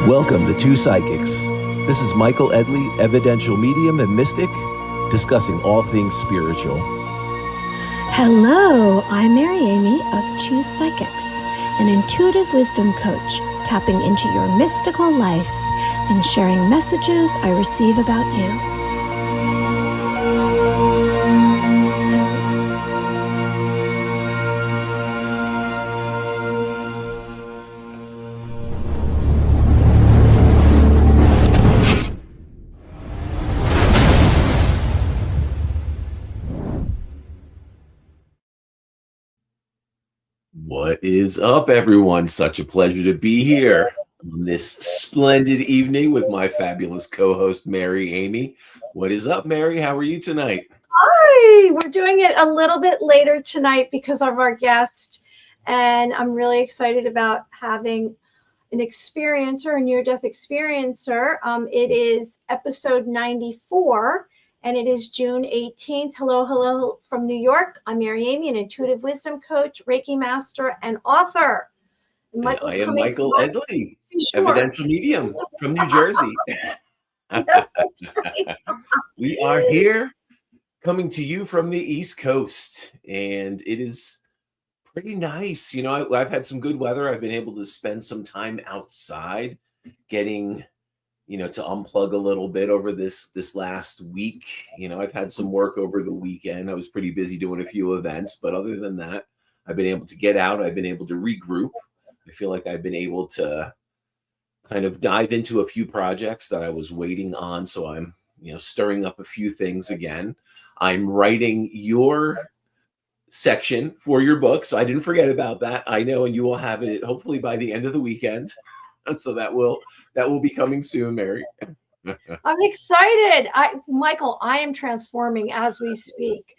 Welcome to Two Psychics. This is Michael Edley, evidential medium and mystic, discussing all things spiritual. Hello, I'm Mary Amy of Two Psychics, an intuitive wisdom coach, tapping into your mystical life and sharing messages I receive about you. What is up, everyone? Such a pleasure to be here on this splendid evening with my fabulous co-host, Mary Amy. What is up, Mary? How are you tonight? Hi, we're doing it a little bit later tonight because of our guest, and I'm really excited about having an experiencer, a near-death experiencer. It is episode 94. And it is June 18th. Hello from New York. I'm Mary Amy, an intuitive wisdom coach, Reiki master, and author. And I am Michael Edley, evidential medium from New Jersey. Yes, that's right. We are here coming to you from the East Coast, and it is pretty nice. You know, I've had some good weather. I've been able to spend some time outside getting to unplug a little bit over this last week. I've had some work over the weekend. I was pretty busy doing a few events, but other than that, I've been able to get out. I've been able to regroup. I feel like I've been able to kind of dive into a few projects that I was waiting on. So I'm, stirring up a few things again. I'm writing your section for your book, so I didn't forget about that. I know, and you will have it hopefully by the end of the weekend. So that will be coming soon, Mary. I'm excited. Michael, I am transforming as we speak.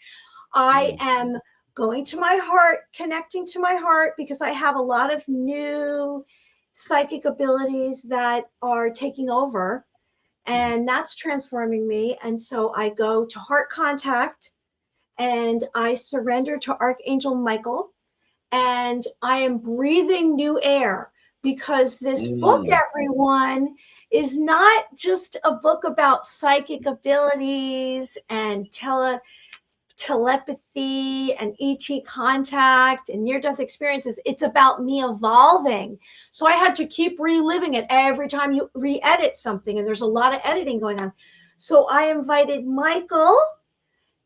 I am going to my heart, connecting to my heart, because I have a lot of new psychic abilities that are taking over, and that's transforming me. And so I go to heart contact and I surrender to Archangel Michael, and I am breathing new air. Because this book, everyone, is not just a book about psychic abilities and telepathy and ET contact and near-death experiences. It's about me evolving. So I had to keep reliving it every time you re-edit something, and there's a lot of editing going on. So I invited Michael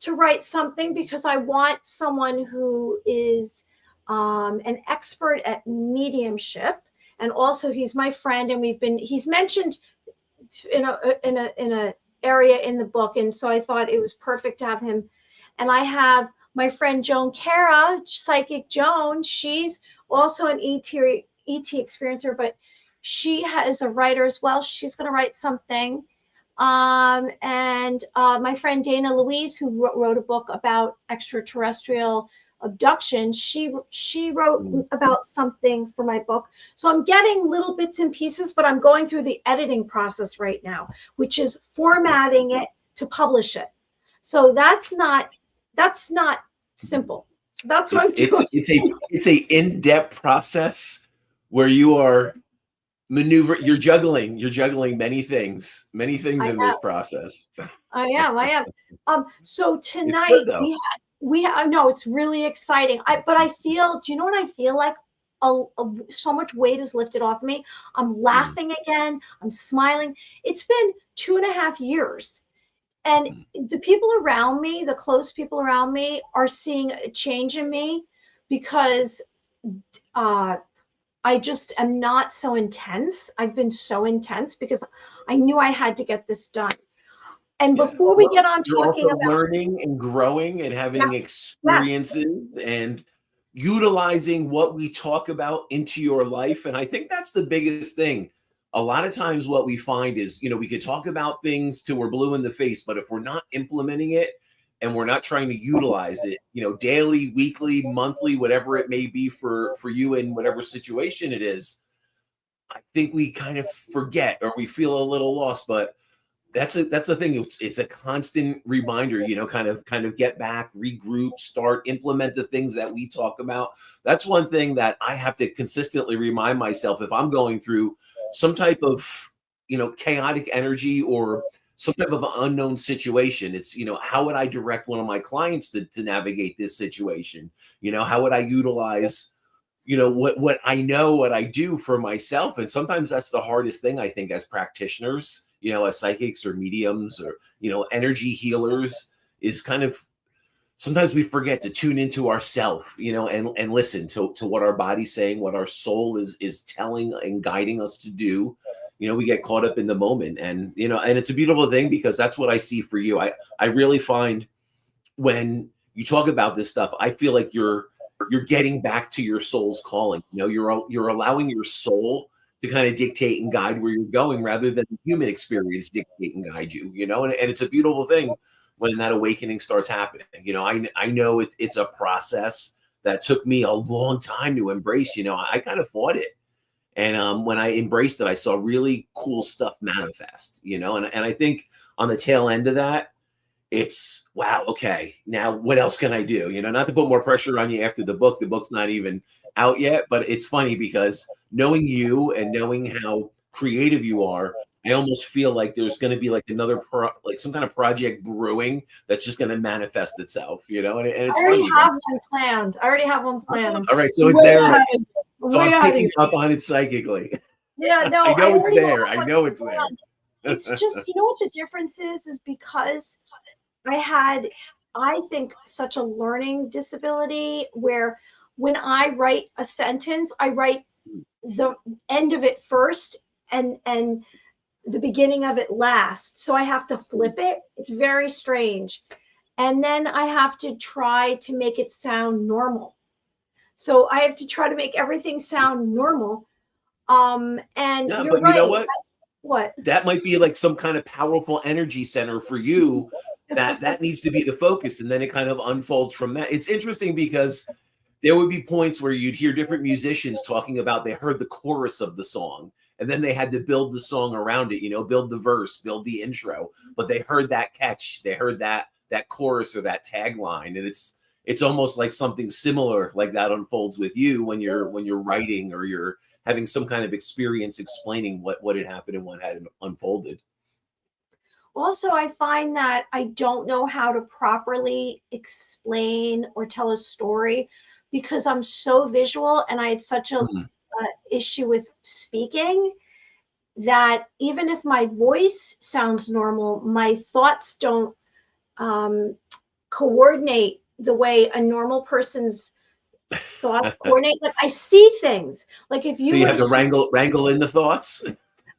to write something because I want someone who is an expert at mediumship. And also he's my friend, and he's mentioned in a area in the book. And so I thought it was perfect to have him. And I have my friend Joan Cara, Psychic Joan. She's also an ET experiencer, but she is a writer as well. She's going to write something. And my friend Dana Louise, who wrote a book about extraterrestrial abduction, she wrote about something for my book. So I'm getting little bits and pieces, but I'm going through the editing process right now, which is formatting it to publish it. So that's not simple. That's what I'm doing. It's a in-depth process where you are you're juggling many things in this process. I am. So tonight no, it's really exciting. But I feel, do you know what I feel like? So much weight is lifted off me. I'm laughing again. I'm smiling. It's been 2.5 years. And the people around me, the close people around me, are seeing a change in me because I just am not so intense. I've been so intense because I knew I had to get this done. And before we get on talking about learning and growing and having experiences and utilizing what we talk about into your life. And I think that's the biggest thing. A lot of times what we find is, we could talk about things till we're blue in the face, but if we're not implementing it and we're not trying to utilize it, daily, weekly, monthly, whatever it may be for you in whatever situation it is, I think we kind of forget or we feel a little lost. But that's the thing. It's a constant reminder, kind of get back, regroup, start, implement the things that we talk about. That's one thing that I have to consistently remind myself if I'm going through some type of, chaotic energy or some type of unknown situation. It's, how would I direct one of my clients to navigate this situation? How would I utilize, what I know, what I do for myself? And sometimes that's the hardest thing, I think, as practitioners, as psychics or mediums or, energy healers, is kind of, sometimes we forget to tune into ourself, and listen to what our body's saying, what our soul is telling and guiding us to do. We get caught up in the moment, and and it's a beautiful thing, because that's what I see for you. I really find, when you talk about this stuff, I feel like you're getting back to your soul's calling. You're allowing your soul to kind of dictate and guide where you're going, rather than the human experience dictate and guide you. And it's a beautiful thing when that awakening starts happening. I know it's a process that took me a long time to embrace. I kind of fought it. And when I embraced it, I saw really cool stuff manifest, and I think on the tail end of that, it's, wow, okay, now what else can I do? Not to put more pressure on you after the book's not even out yet, but it's funny, because knowing you and knowing how creative you are, I almost feel like there's going to be like another like some kind of project brewing that's just going to manifest itself, and it's I already funny. have one planned. I already have one planned. All right, so it's there. So Way I'm ahead. picking up on it psychically. Yeah, no, I know it's already there. have I one know it's planned. there. It's just, what the difference is because I had, I think, such a learning disability, where when I write a sentence, I write the end of it first and the beginning of it last. So I have to flip it. It's very strange. And then I have to try to make it sound normal. So I have to try to make everything sound normal. And Yeah, you're but you know right. what? What? That might be like some kind of powerful energy center for you, that needs to be the focus, and then it kind of unfolds from that. It's interesting, because there would be points where you'd hear different musicians talking about they heard the chorus of the song, and then they had to build the song around it, build the verse, build the intro, but they heard that catch, they heard that chorus or that tagline, and it's almost like something similar like that unfolds with you when you're writing, or you're having some kind of experience explaining what had happened and what had unfolded. Also, I find that I don't know how to properly explain or tell a story, because I'm so visual, and I had such a issue with speaking, that even if my voice sounds normal, my thoughts don't coordinate the way a normal person's thoughts coordinate. Like, I see things. Like, if So you you were have to wrangle in the thoughts.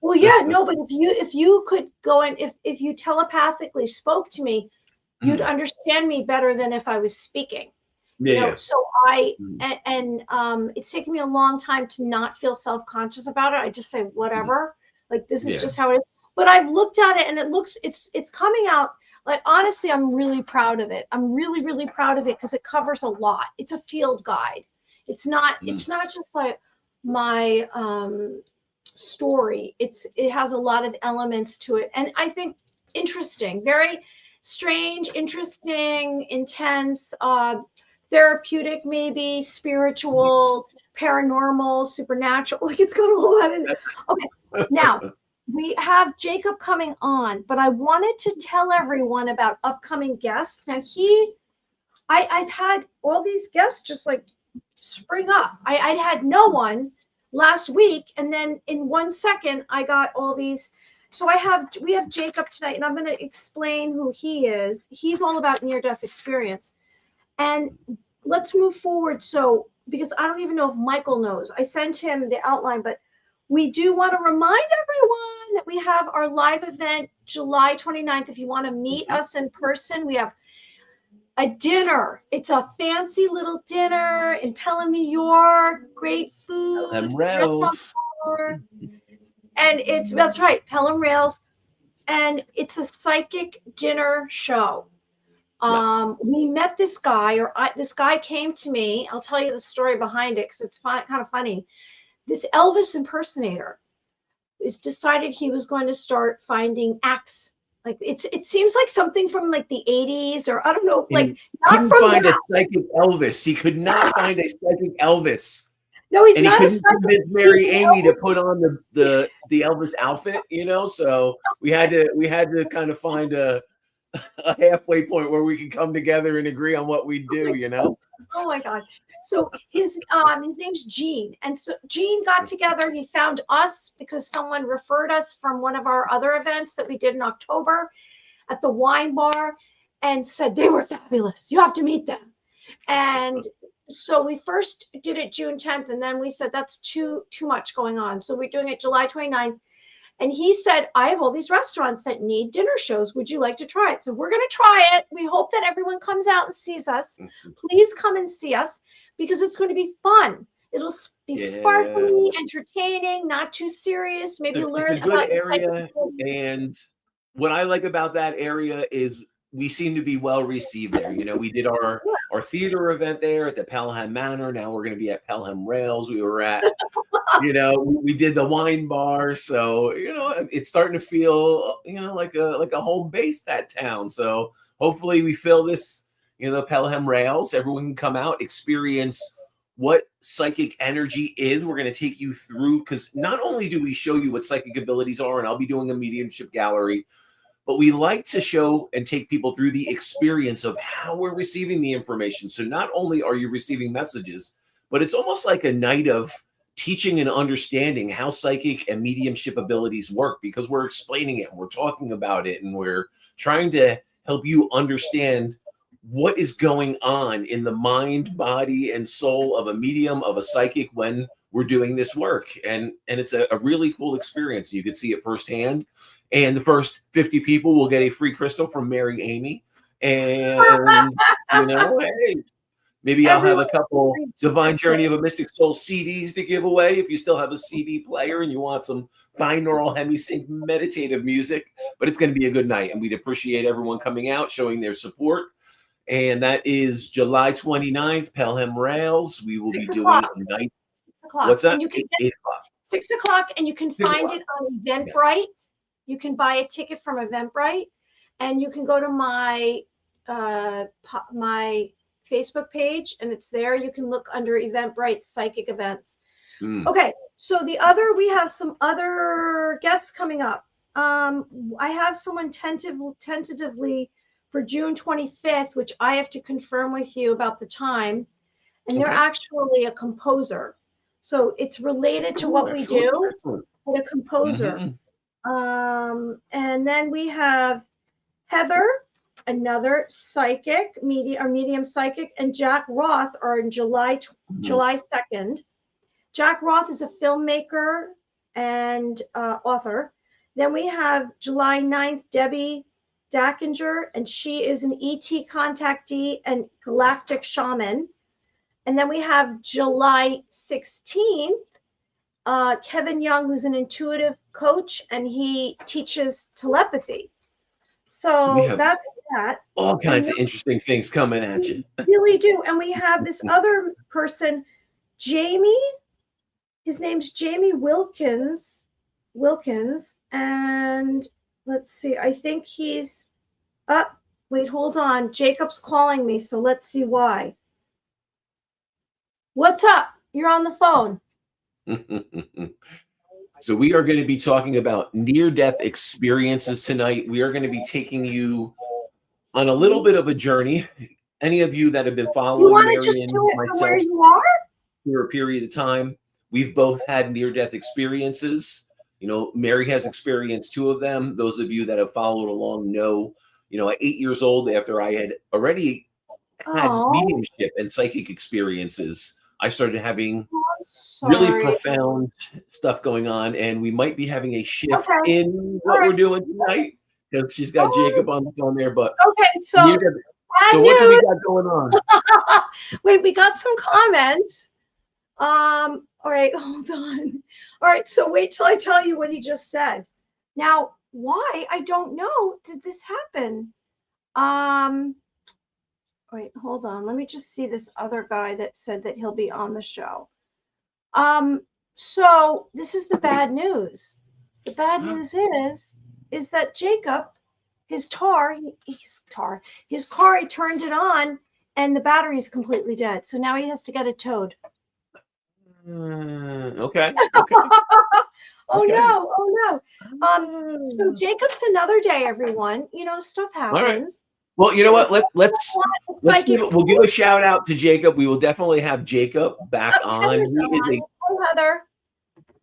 well, yeah, no, but if you could go and if you telepathically spoke to me, you'd understand me better than if I was speaking. Yeah. So it's taken me a long time to not feel self-conscious about it. I just say whatever, like, this is just how it is. But I've looked at it, and it's coming out. Like, honestly, I'm really proud of it. I'm really, really proud of it, because it covers a lot. It's a field guide. It's not just like my story. It has a lot of elements to it, and I think interesting, very strange, interesting, intense, therapeutic, maybe spiritual, paranormal, supernatural. Like, it's got all that in it. Okay, now we have Jacob coming on, but I wanted to tell everyone about upcoming guests. Now I've had all these guests just like spring up. I had no one last week, and then in 1 second I got all these. So we have Jacob tonight, and I'm going to explain who he is. He's all about near-death experience. And let's move forward. So, because I don't even know if Michael knows, I sent him the outline, but we do want to remind everyone that we have our live event July 29th. If you want to meet us in person, we have a dinner. It's a fancy little dinner in Pelham, New York. Great food. Rails. And that's right, Pelham Rails. And it's a psychic dinner show. We met this guy, this guy came to me. I'll tell you the story behind it, because it's kind of funny. This Elvis impersonator is decided he was going to start finding acts. Like, it seems like something from like the 80s, or I don't know, like, not couldn't find a psychic Elvis. He could not find a psychic Elvis. No, he's And he not a couldn't psychic. convince Mary Amy to put on the Elvis outfit, so we had to kind of find a halfway point where we can come together and agree on what we do. Oh my God. So his name's Gene. And so Gene got together. He found us because someone referred us from one of our other events that we did in October at the wine bar and said they were fabulous. You have to meet them. And so we first did it June 10th, and then we said that's too much going on. So we're doing it July 29th. And he said, I have all these restaurants that need dinner shows. Would you like to try it? So we're going to try it. We hope that everyone comes out and sees us. Please come and see us because it's going to be fun. It'll be sparkly, entertaining, not too serious. Maybe learn it's a good about area. And what I like about that area is we seem to be well received there. We did our theater event there at the Pelham Manor. Now we're going to be at Pelham Rails. We were at we did the wine bar, so it's starting to feel like a home base, that town. So hopefully we fill this Pelham Rails. Everyone can come out, experience what psychic energy is. We're going to take you through, because not only do we show you what psychic abilities are, and I'll be doing a mediumship gallery, but we like to show and take people through the experience of how we're receiving the information. So not only are you receiving messages, but it's almost like a night of teaching and understanding how psychic and mediumship abilities work, because we're explaining it and we're talking about it and we're trying to help you understand what is going on in the mind, body, and soul of a medium, of a psychic, when we're doing this work. And it's a really cool experience. You can see it firsthand. And the first 50 people will get a free crystal from Mary Amy. And, hey, maybe I'll have a couple Divine Journey of a Mystic Soul CDs to give away if you still have a CD player and you want some binaural hemisync meditative music. But it's going to be a good night, and we'd appreciate everyone coming out, showing their support. And that is July 29th, Pelham Rails. We will be doing a night. 6 o'clock. What's that? And you can 8 o'clock. 6 o'clock, and you can find it on Eventbrite. Yes. You can buy a ticket from Eventbrite, and you can go to my my Facebook page, and it's there. You can look under Eventbrite psychic events. Okay, so we have some other guests coming up. I have someone tentatively for June 25th, which I have to confirm with you about the time. And they're actually a composer. So it's related to what we do, but a composer. And then we have Heather, another psychic, medium psychic, and Jack Roth are in July 2nd. Jack Roth is a filmmaker and author. Then we have July 9th, Debbie Dackinger, and she is an ET contactee and galactic shaman. And then we have July 16th, Kevin Young, who's an intuitive coach, and he teaches telepathy. So we have that's that. All kinds of interesting things coming at you. We really do. And we have this other person, Jamie. His name's Jamie Wilkins. And let's see. I think he's up. Wait, hold on. Jacob's calling me, so let's see why. What's up? You're on the phone. So we are going to be talking about near-death experiences tonight. We are going to be taking you on a little bit of a journey. Any of you that have been following Mary and myself where you are? For a period of time, we've both had near-death experiences. Mary has experienced 2 of them. Those of you that have followed along know, at 8 years old, after I had already had mediumship and psychic experiences, I started having really profound stuff going on, and we might be having a shift in what we're doing tonight, because she's got Jacob on the phone there. But so what do we got going on? Wait, we got some comments. All right, hold on. All right, so wait till I tell you what he just said. Now, why? I don't know. Did this happen? Wait, hold on. Let me just see this other guy that said that he'll be on the show. So this is the bad news. The bad news is that Jacob, his car, he turned it on and the battery is completely dead. So now he has to get it towed. Okay. Okay. Oh Okay. no, oh no. So Jacob's another day, everyone. You know, stuff All right. happens. Well, you know So what? if you want a psychic We'll give a reading, shout out to Jacob. We will definitely have Jacob back on. Heather's He is on. a Oh, Heather.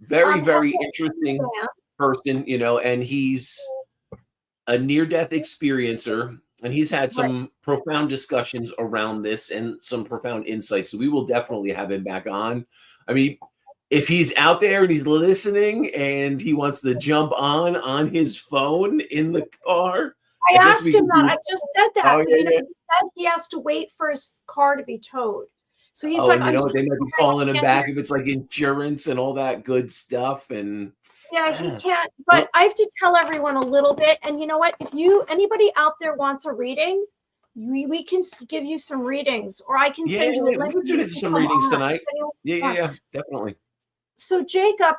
very, Heather very interesting person, and he's a near-death experiencer, and he's had right. some profound discussions around this and some profound insights. So we will definitely have him back on. I mean, if he's out there and he's listening and he wants to jump on his phone in the car, I I guess asked we him can that. do. I just said Oh that, but yeah, you know, yeah. he said he has to wait for his car to be towed. So he's Oh, like, and you I'm know so what? They might be sorry, calling I him can't hear back if it's like insurance and all that good stuff. And Yeah, he can't. well, But I have to tell everyone a little bit. And you know what? If anybody out there wants a reading, we can give you some readings, or I can yeah, send you a we link can so get you into can some come readings on. tonight. If anyone Yeah, yeah, wants. yeah, definitely. So Jacob,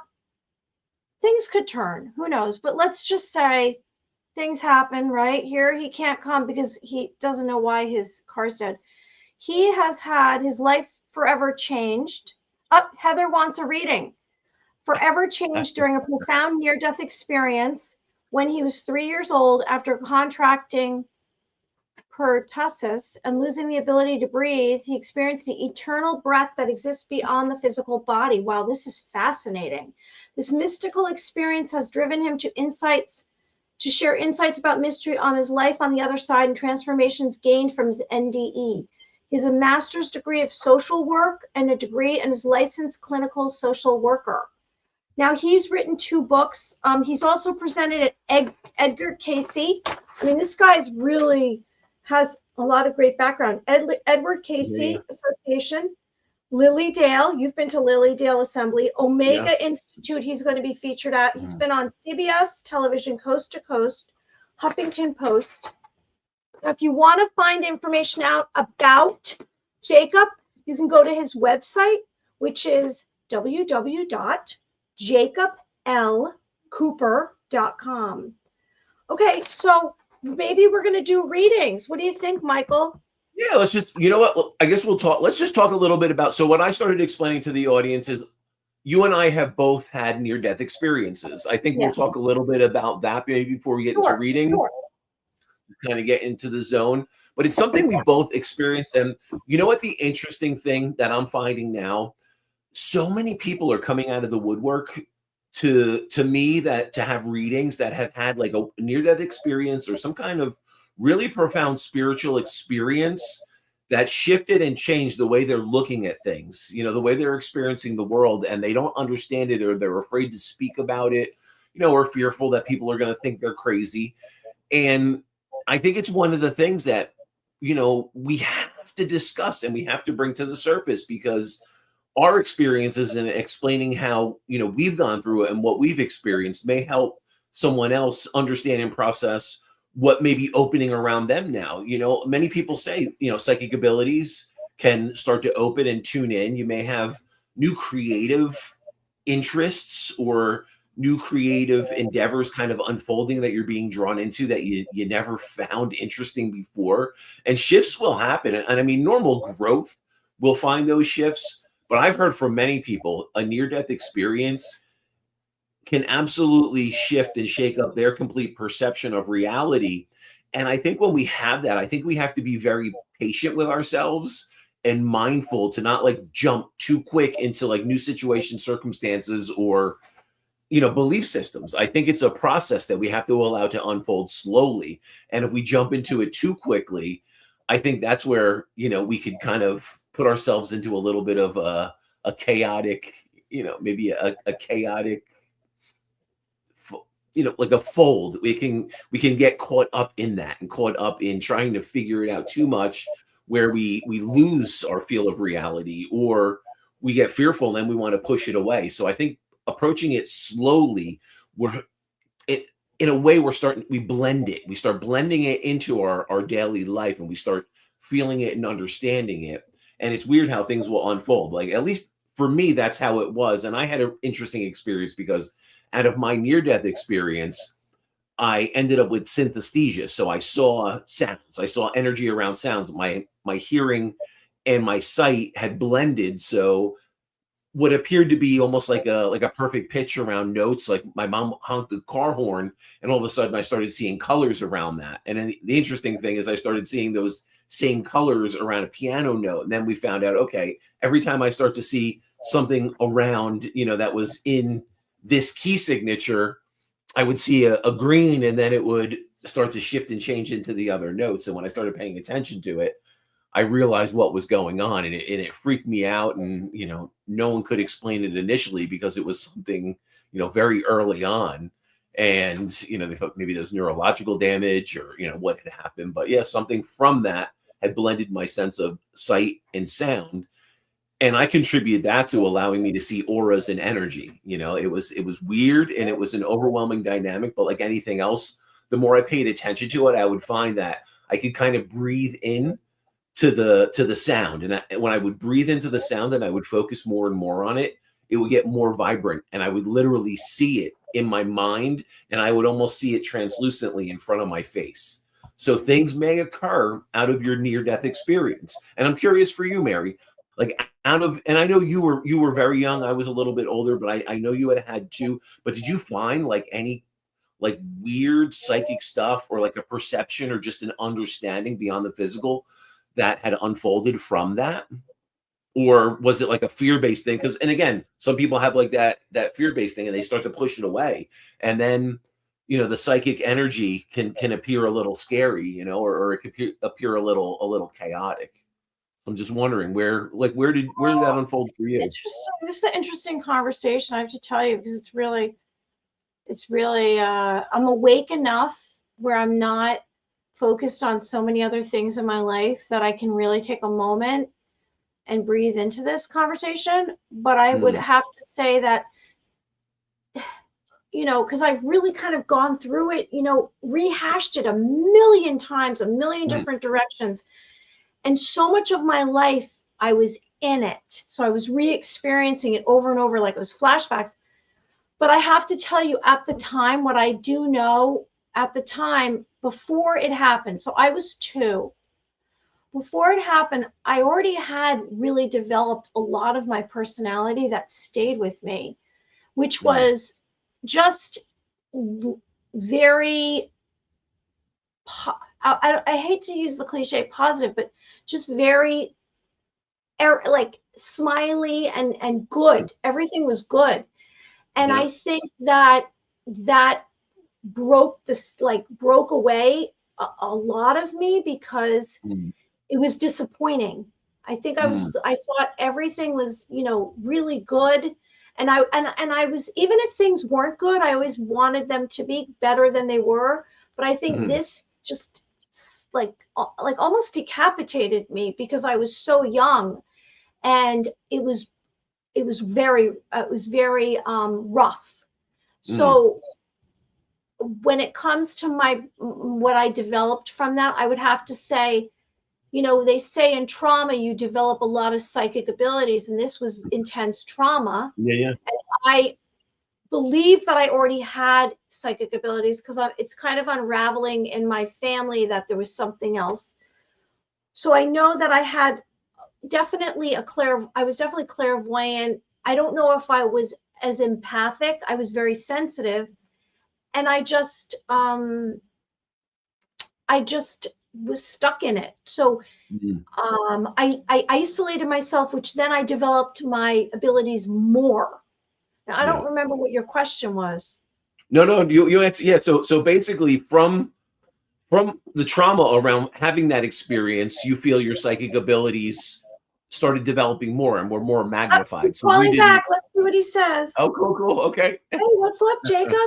things could turn. Who knows? But let's just say things happen, right? Here he can't come because he doesn't know why his car's dead. He has had his life forever changed. Heather wants a reading. Forever changed during a profound near-death experience when he was 3 years old after contracting pertussis and losing the ability to breathe. He experienced the eternal breath that exists beyond the physical body. Wow, this is fascinating. This mystical experience has driven him to share insights about mystery on his life on the other side and transformations gained from his NDE. He has a master's degree of social work and a degree and is licensed clinical social worker. Now he's written 2 books. He's also presented at Edgar Cayce. I mean, this guy's really has a lot of great background. Edward Cayce Yeah, Association, Lily Dale. You've been to Lily Dale Assembly, yeah. Omega Institute. He's going to be featured at. He's been on CBS Television, Coast to Coast, Huffington Post. Now, if you want to find information out about Jacob, you can go to his website, which is www.jacoblcooper.com. Okay, so maybe we're going to do readings. What do you think, Michael? Yeah, let's just, you know what? I guess we'll talk. Let's just talk a little bit about. So, what I started explaining to the audience is you and I have both had near death experiences. I think we'll Yeah, talk a little bit about that maybe before we get into sure, reading, sure. kind of get into the zone. But it's something we both experienced. And you know what? The interesting thing that I'm finding now, so many people are coming out of the woodwork to me that to have readings that have had like a near death experience or some kind of really profound spiritual experience that shifted and changed the way they're looking at things, the way they're experiencing the world, and they don't understand it or they're afraid to speak about it, or fearful that people are going to think they're crazy. And I think it's one of the things that we have to discuss and we have to bring to the surface, because our experiences and explaining how we've gone through it and what we've experienced may help someone else understand and process what may be opening around them now. Many people say psychic abilities can start to open and tune in. You may have new creative interests or new creative endeavors kind of unfolding that you're being drawn into that you never found interesting before, and shifts will happen. And I mean, normal growth will find those shifts. But I've heard from many people a near-death experience can absolutely shift and shake up their complete perception of reality. And I think when we have that, I think we have to be very patient with ourselves and mindful to not like jump too quick into like new situations, circumstances, or belief systems. I think it's a process that we have to allow to unfold slowly. And if we jump into it too quickly, I think that's where, we could kind of put ourselves into a little bit of a chaotic, maybe a chaotic, like a fold. We can get caught up in that and caught up in trying to figure it out too much, where we lose our feel of reality, or we get fearful and then we want to push it away. So I think approaching it slowly, in a way we blend it. We start blending it into our daily life, and we start feeling it and understanding it. And it's weird how things will unfold. Like, at least for me, that's how it was. And I had an interesting experience because out of my near-death experience, I ended up with synesthesia. So I saw sounds, I saw energy around sounds. My hearing and my sight had blended. So what appeared to be almost like a perfect pitch around notes. Like my mom honked the car horn, and all of a sudden I started seeing colors around that. And then the interesting thing is I started seeing those same colors around a piano note. And then we found out, okay, every time I start to see something around, that was in this key signature, I would see a green, and then it would start to shift and change into the other notes. And when I started paying attention to it, I realized what was going on, and it freaked me out. And, no one could explain it initially because it was something, very early on. And, they thought maybe there was neurological damage or, what had happened. But yeah, something from that had blended my sense of sight and sound. And I contributed that to allowing me to see auras and energy. It was weird, and it was an overwhelming dynamic. But like anything else, the more I paid attention to it, I would find that I could kind of breathe in to the sound. And when I would breathe into the sound and I would focus more and more on it, it would get more vibrant, and I would literally see it in my mind, and I would almost see it translucently in front of my face. So things may occur out of your near-death experience. And I'm curious for you, Mary, like and I know you were very young. I was a little bit older, but I know you had two. But did you find like any like weird psychic stuff, or like a perception, or just an understanding beyond the physical that had unfolded from that? Or was it like a fear-based thing? Because, and again, some people have like that fear-based thing, and they start to push it away, and then the psychic energy can appear a little scary, or it could appear a little chaotic. I'm just wondering where did that unfold for you? Interesting. This is an interesting conversation, I have to tell you, because it's really I'm awake enough where I'm not focused on so many other things in my life that I can really take a moment and breathe into this conversation. But I would have to say that, because I've really kind of gone through it, rehashed it a million times, a million different directions. And so much of my life, I was in it. So I was re-experiencing it over and over, like it was flashbacks. But I have to tell you, at the time, what I do know at the time, before it happened, so I was 2. Before it happened, I already had really developed a lot of my personality that stayed with me, which was just very, I hate to use the cliche positive, but just very like smiley and good. Everything was good. And I think that broke away a lot of me, because it was disappointing. I think I thought everything was, really good. And I was, even if things weren't good, I always wanted them to be better than they were. But I think this just like almost decapitated me, because I was so young, and it was very rough. So when it comes to what I developed from that, I would have to say, they say in trauma you develop a lot of psychic abilities, and this was intense trauma. And I believe that I already had psychic abilities, because it's kind of unraveling in my family that there was something else. So I know that I had definitely I was definitely clairvoyant. I don't know if I was as empathic. I was very sensitive, and I just was stuck in it. So I isolated myself, which then I developed my abilities more. Now, I don't remember what your question was. No, you answer. Yeah. So basically from the trauma around having that experience, you feel your psychic abilities started developing more and were more magnified. So calling back. Let's see what he says. Oh, cool. Okay. Hey, what's up, Jacob?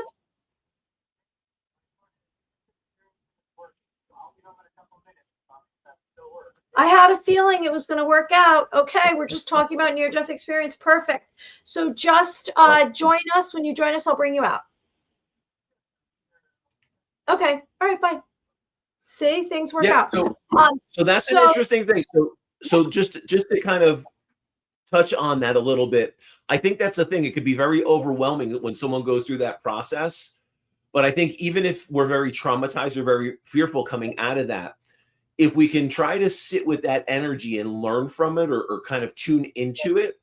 I had a feeling it was going to work out. Okay, we're just talking about near-death experience. Perfect. So just join us. When you join us, I'll bring you out. Okay. All right. Bye. See, things work out. So that's an interesting thing. So just to kind of touch on that a little bit, I think that's the thing. It could be very overwhelming when someone goes through that process. But I think even if we're very traumatized or very fearful coming out of that, if we can try to sit with that energy and learn from it, or kind of tune into it,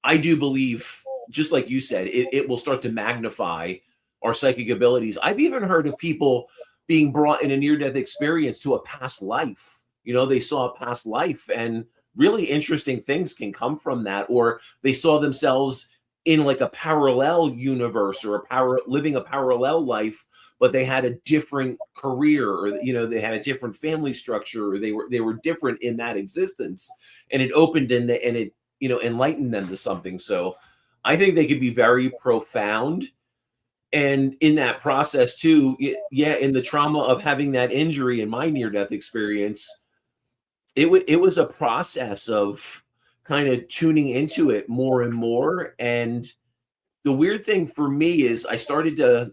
I do believe, just like you said, it will start to magnify our psychic abilities. I've even heard of people being brought in a near-death experience to a past life. You know, they saw a past life, and really interesting things can come from that. Or they saw themselves in like a parallel universe, or living a parallel life, but they had a different career, or they had a different family structure, or they were different in that existence, and it opened and it enlighten them to something. So I think they could be very profound. And in that process too, yeah, in the trauma of having that injury in my near-death experience, it was a process of kind of tuning into it more and more. And the weird thing for me is I started to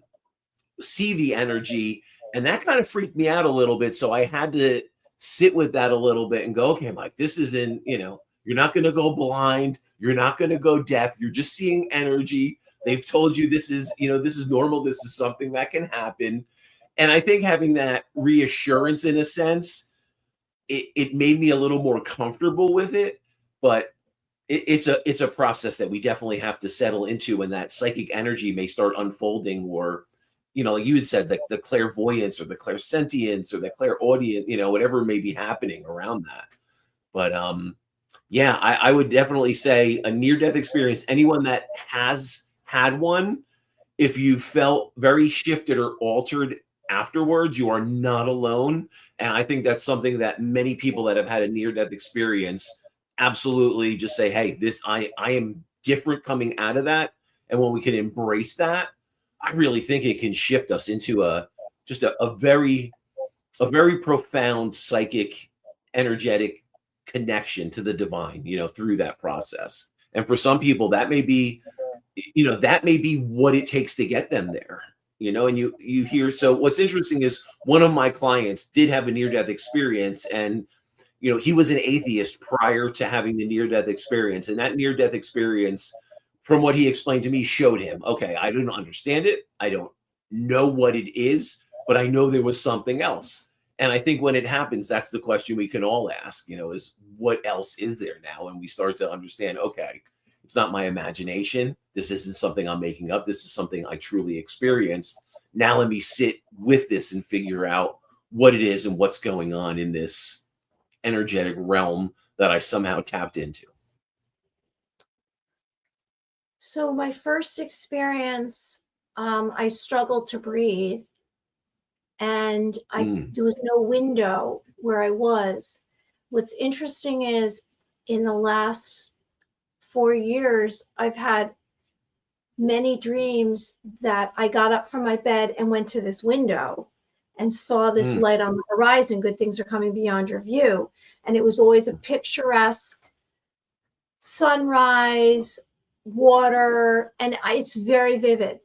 see the energy, and that kind of freaked me out a little bit. So I had to sit with that a little bit and go, okay, Mike, this isn't, you're not going to go blind. You're not going to go deaf. You're just seeing energy. They've told you this is normal. This is something that can happen. And I think having that reassurance, in a sense, it made me a little more comfortable with it. But it's a process that we definitely have to settle into, and that psychic energy may start unfolding, or like you had said, the clairvoyance or the clairsentience or the clairaudient, whatever may be happening around that. But yeah, I would definitely say a near-death experience, anyone that has had one, if you felt very shifted or altered afterwards, you are not alone. And I think that's something that many people that have had a near-death experience absolutely just say, hey, I am different coming out of that. And when we can embrace that, I really think it can shift us into a very profound psychic, energetic connection to the divine, through that process. And for some people, that may be what it takes to get them there. And you hear. So what's interesting is one of my clients did have a near-death experience, and he was an atheist prior to having the near-death experience. And that near-death experience, from what he explained to me, showed him, okay, I don't understand it. I don't know what it is, but I know there was something else. And I think when it happens, that's the question we can all ask, is what else is there now? And we start to understand, okay, it's not my imagination. This isn't something I'm making up. This is something I truly experienced. Now let me sit with this and figure out what it is and what's going on in this energetic realm that I somehow tapped into. So my first experience, I struggled to breathe, and there was no window where I was. What's interesting is, in the last 4 years, I've had many dreams that I got up from my bed and went to this window and saw this light on the horizon. Good things are coming beyond your view. And it was always a picturesque sunrise, water, and it's very vivid.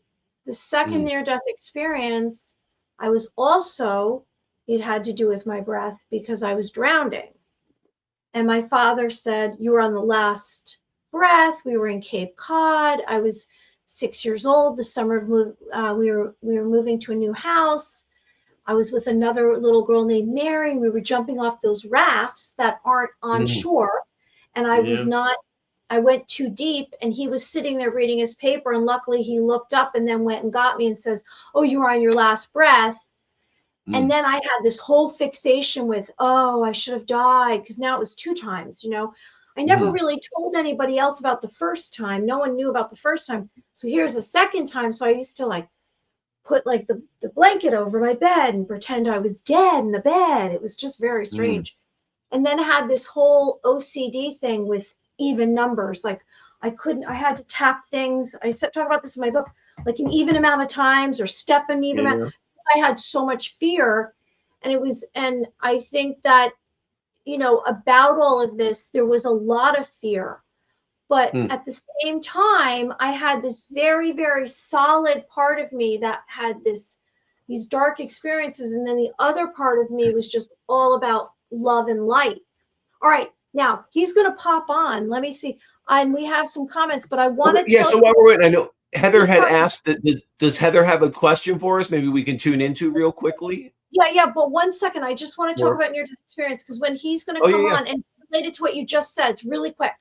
The second near-death experience, it had to do with my breath, because I was drowning. And my father said, you were on the last breath. We were in Cape Cod. I was 6 years old. The summer we were moving to a new house. I was with another little girl named Mary. We were jumping off those rafts that aren't on shore. And I went too deep, and he was sitting there reading his paper. And luckily he looked up and then went and got me and says, oh, you were on your last breath. And then I had this whole fixation with, oh, I should have died, because now it was 2 times, I never really told anybody else about the first time. No one knew about the first time. So here's the second time. So I used to put the blanket over my bed and pretend I was dead in the bed. It was just very strange. And then I had this whole OCD thing with even numbers. I had to tap things. I talk about this in my book, like an even amount of times, or step an even amount. I had so much fear, and I think that, about all of this, there was a lot of fear, but at the same time, I had this very, very solid part of me that had these dark experiences. And then the other part of me was just all about love and light. All right. Now he's going to pop on. Let me see. And we have some comments, but I want to so while we're waiting, I know Heather had asked does Heather have a question for us? Maybe we can tune into real quickly. Yeah. But 1 second, I just want to talk about near-death experience, because when he's going to come on and related to what you just said, it's really quick.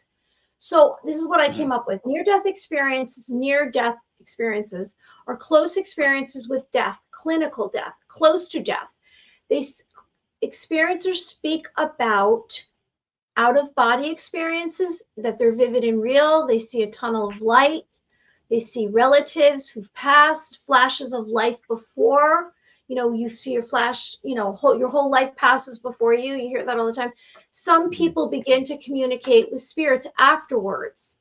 So this is what I Mhm. came up with. Near-death experiences are close experiences with death, clinical death, close to death. They experiencers speak about out-of-body experiences, that they're vivid and real. They see a tunnel of light. They see relatives who've passed, flashes of life before. You see your flash, your whole life passes before you. You hear that all the time. Some Mhm. people begin to communicate with spirits afterwards.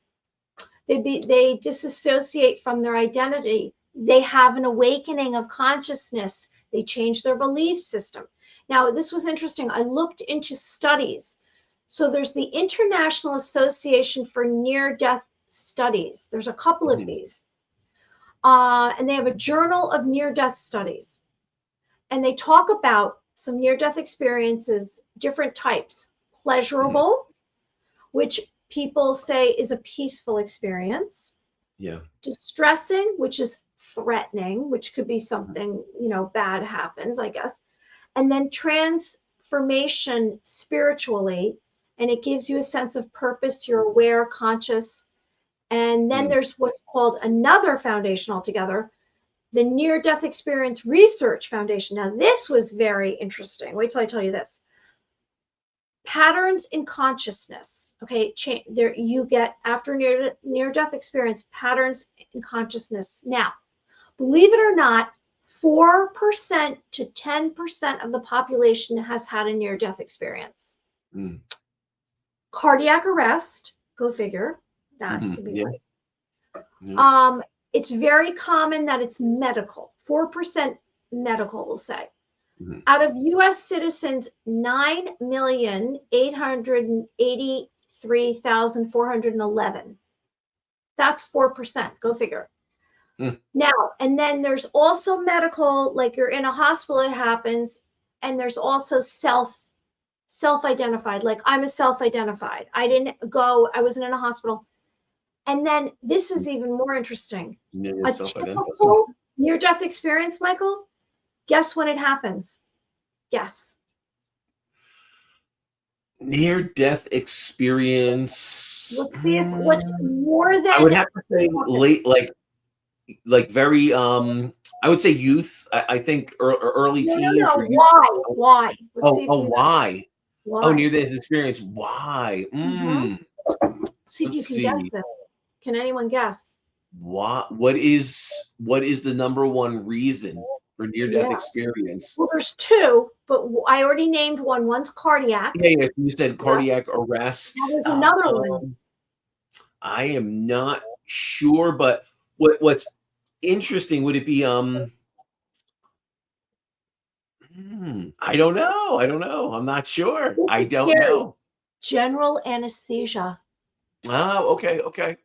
They disassociate from their identity. They have an awakening of consciousness. They change their belief system. Now, this was interesting. I looked into studies. So there's the International Association for Near-Death Studies. There's a couple of Mhm. these. And they have a Journal of Near-Death Studies. And they talk about some near-death experiences, different types. Mhm. Pleasurable, which people say is a peaceful experience. Yeah. Distressing, which is threatening, which could be Mhm. something, bad happens, I guess. And then transformation spiritually, and it gives you a sense of purpose. You're aware, conscious. And then Mhm. there's what's called another foundation altogether, the Near Death Experience Research Foundation. Now, this was very interesting. Wait till I tell you this. Patterns in consciousness. Okay, there you get after near death experience patterns in consciousness. Now, believe it or not, 4% to 10% of the population has had a near death experience. Mhm. Cardiac arrest, go figure. That Mhm. would be Yeah. right. Yeah. It's very common that it's medical. 4% medical, we'll say. Mhm. Out of US citizens, 9,883,411. That's 4%. Go figure. Mhm. Now, and then there's also medical, like you're in a hospital, it happens, and there's also self-identified, like I'm a self-identified. I didn't go, I wasn't in a hospital. And then this is even more interesting. Yeah. A Self-identified. typical near-death experience, Michael, guess when it happens? Guess. Near-death experience. Let's see if what's more I than would have to say late, like very. I would say youth. I think early no, no, teens or no. youth. Why? Why? Let's Oh, see if oh, you know. why? Oh, Why? near-death experience. Why? Mm-hmm. See if Let's you can guess see. this. Can anyone guess? What is the number one reason for near-death Yeah. experience? Well, there's two, but I already named one. One's cardiac. Yeah, yeah. So you said Yeah. cardiac Now arrest. there's another one. I am not sure, but what's interesting would it be? I don't know. I don't know. I'm not sure. This I is don't scary. know. General anesthesia. Oh, okay, okay.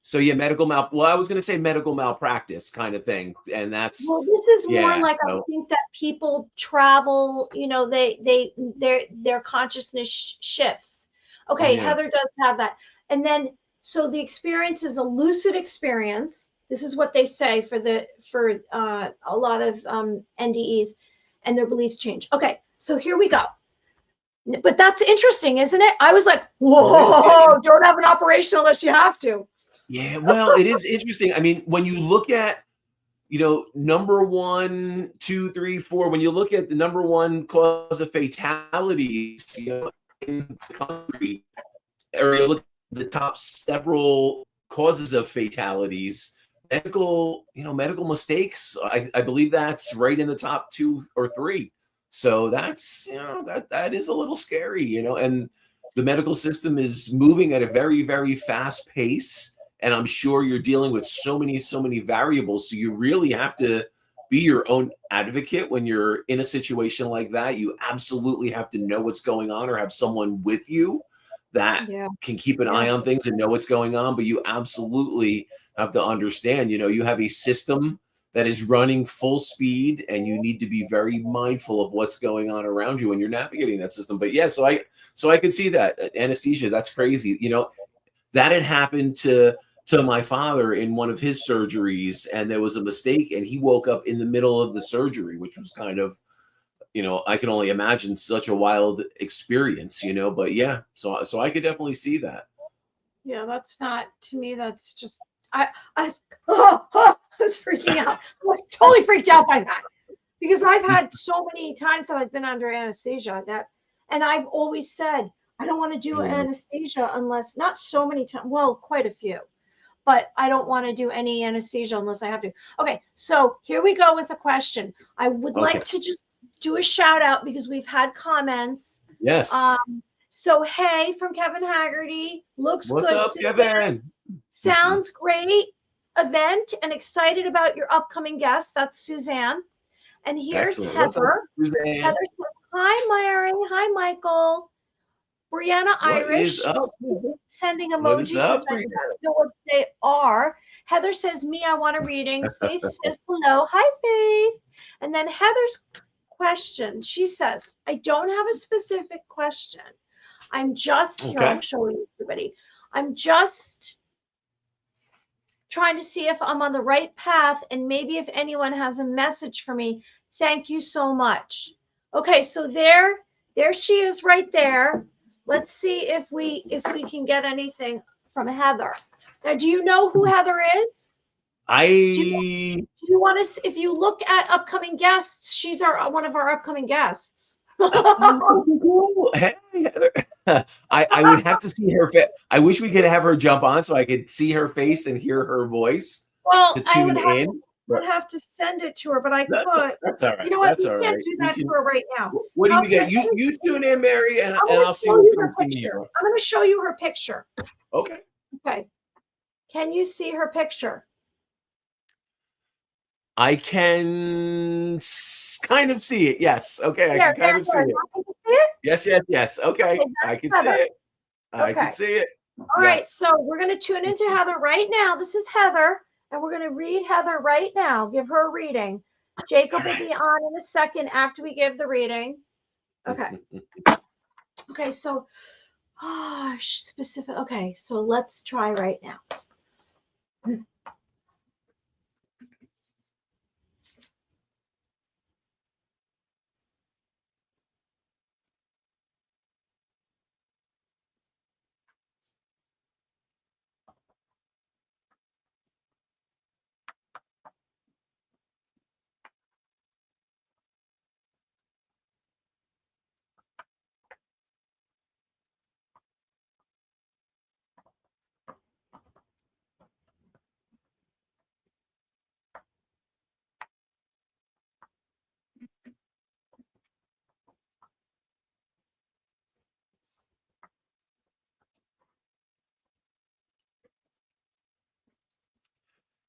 So yeah, well, I was gonna say medical malpractice kind of thing, and that's Well, this is more yeah. like I So think that people travel, their consciousness shifts. Okay, yeah. Heather does have that. And then so the experience is a lucid experience. This is what they say for a lot of NDEs, and their beliefs change. Okay, so here we go. But that's interesting, isn't it? I was like, It is. Yeah, yeah. whoa, don't have an operation unless you have to. Yeah, well, it is interesting. I mean, when you look at number one, two, three, four, when you look at the number one cause of fatalities, in the country, or you look at the top several causes of fatalities, medical mistakes, I believe that's right in the top two or three. So that's, that is a little scary, and the medical system is moving at a very, very fast pace. And I'm sure you're dealing with so many variables. So you really have to be your own advocate when you're in a situation like that. You absolutely have to know what's going on or have someone with you that Yeah, can keep an yeah, eye on things and know what's going on. But you absolutely have to understand, you have a system that is running full speed and you need to be very mindful of what's going on around you when you're navigating that system. But yeah, so I could see that anesthesia. That's crazy. That had happened to my father in one of his surgeries, and there was a mistake, and he woke up in the middle of the surgery, which was kind of, I can only imagine such a wild experience, but yeah, so I could definitely see that. Yeah, that's not, to me, that's just, I was freaking out. I'm like totally freaked out by that because I've had so many times that I've been under anesthesia and I've always said, I don't want to do anesthesia unless, not so many times, well, quite a few, but I don't want to do any anesthesia unless I have to. Okay, so here we go with a question. I would like to just do a shout out because we've had comments. Yes. So hey, from Kevin Haggerty, looks What's good. up, Kevin? Sounds great. Event and excited about your upcoming guests. That's Suzanne. And here's Excellent. Heather. What's up, Suzanne? Heather said, hi, Mary. Hi, Michael. Brianna Irish sending emojis, which I don't know what they are. Heather says, me, I want a reading. Faith says, hello. Hi, Faith. And then Heather's question, she says, I don't have a specific question. I'm just, here, I'll show you everybody. I'm just trying to see if I'm on the right path and maybe if anyone has a message for me. Thank you so much. Okay, so there she is right there. Let's see if we can get anything from Heather. Now, do you know who Heather is? Do you want to, if you look at upcoming guests, she's one of our upcoming guests. Hey, Heather. I would have to see her face. I wish we could have her jump on so I could see her face and hear her voice. Well, to tune in. I'd have to send it to her, but I could. That's all right. You know what? We can't do that to her right now. What do you get? You tune in, Mary, and I'll see what comes to me. I'm going to show you her picture. Okay. Okay. Can you see her picture? I can kind of see it. Yes. Okay. I can kind of see it. Yes. Okay. I can see it. I can see it. All right. So we're going to tune into Heather right now. This is Heather. And we're going to read Heather right now. Give her a reading. Jacob will be on in a second after we give the reading. Okay. Okay. So, specific. Okay. So let's try right now.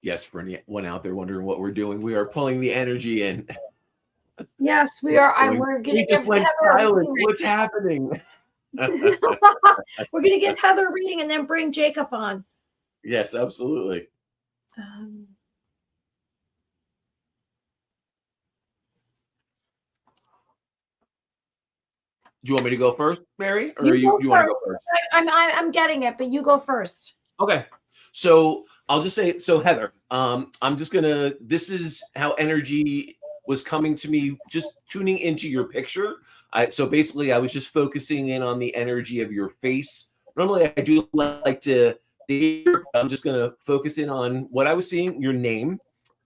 Yes, for anyone out there wondering what we're doing, we are pulling the energy in. Yes, we are. We're going to give Heather silent. What's happening? We're going to give Heather a reading and then bring Jacob on. Yes, absolutely. Do you want me to go first, Mary, or you want to go first? I'm getting it, but you go first. Okay. So I'll just say, so Heather, I'm just gonna, this is how energy was coming to me, just tuning into your picture. So basically I was just focusing in on the energy of your face. Normally I do like to, I'm just gonna focus in on what I was seeing, your name,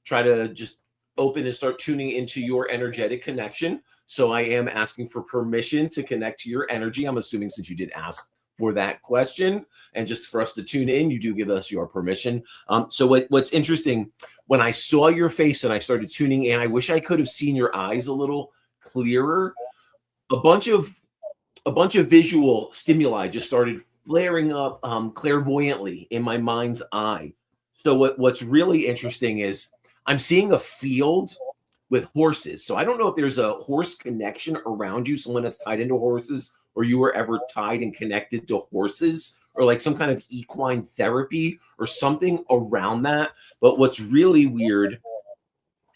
try to just open and start tuning into your energetic connection. So I am asking for permission to connect to your energy. I'm assuming since you did ask for that question and just for us to tune in, you do give us your permission. So what's interesting, when I saw your face and I started tuning in, I wish I could have seen your eyes a little clearer. A bunch of visual stimuli just started flaring up clairvoyantly in my mind's eye. So what's really interesting is I'm seeing a field with horses. So I don't know if there's a horse connection around you, someone that's tied into horses, or you were ever tied and connected to horses, or like some kind of equine therapy or something around that. But what's really weird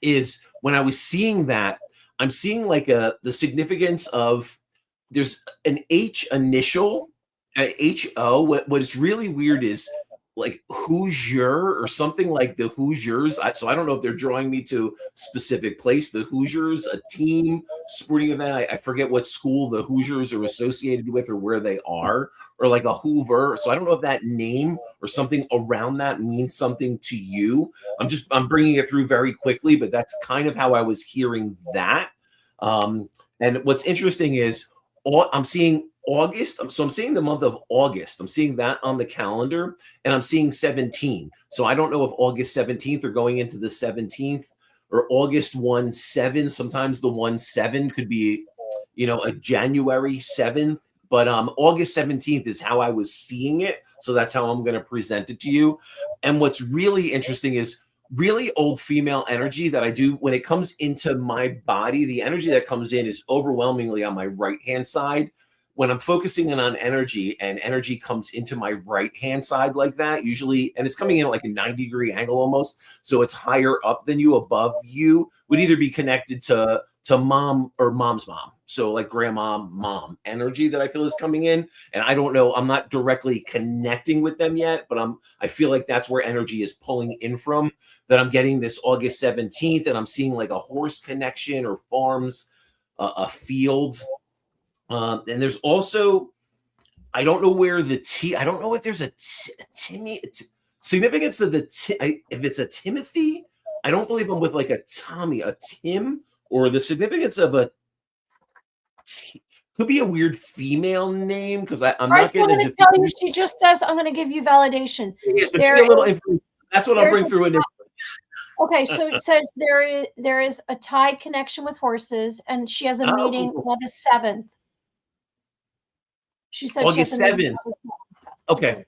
is when I was seeing that, I'm seeing like the significance of there's an H initial, HO. What is really weird is like Hoosier or something like the Hoosiers. So I don't know if they're drawing me to a specific place. The Hoosiers, a team, sporting event. I forget what school the Hoosiers are associated with or where they are, or like a Hoover. So I don't know if that name or something around that means something to you. I'm bringing it through very quickly, but that's kind of how I was hearing that. And what's interesting is I'm seeing August. So I'm seeing the month of August. I'm seeing that on the calendar, and I'm seeing 17. So I don't know if August 17th or going into the 17th or August 1/7. Sometimes the 1/7 could be, a January 7th. But August 17th is how I was seeing it. So that's how I'm going to present it to you. And what's really interesting is really old female energy that I do when it comes into my body. The energy that comes in is overwhelmingly on my right hand side. When I'm focusing in on energy and energy comes into my right hand side like that, usually, and it's coming in at like a 90-degree angle almost. So it's higher up than you, above you, would either be connected to mom or mom's mom. So like grandma, mom energy that I feel is coming in. And I don't know, I'm not directly connecting with them yet, but I feel like that's where energy is pulling in from, that I'm getting this August 17th, and I'm seeing like a horse connection or farms, a field. And there's also, I don't know where I don't know if there's a significance of if it's a Timothy. I don't believe I'm with like a Tommy, a Tim, or the significance of could be a weird female name, because I'm not I'm getting going to tell you, she just says, I'm going to give you validation. Yes, but give me a little information. That's what I'll bring through initially. Okay, so it says there is a tied connection with horses, and she has a meeting August 7th. She said August 7th. Okay.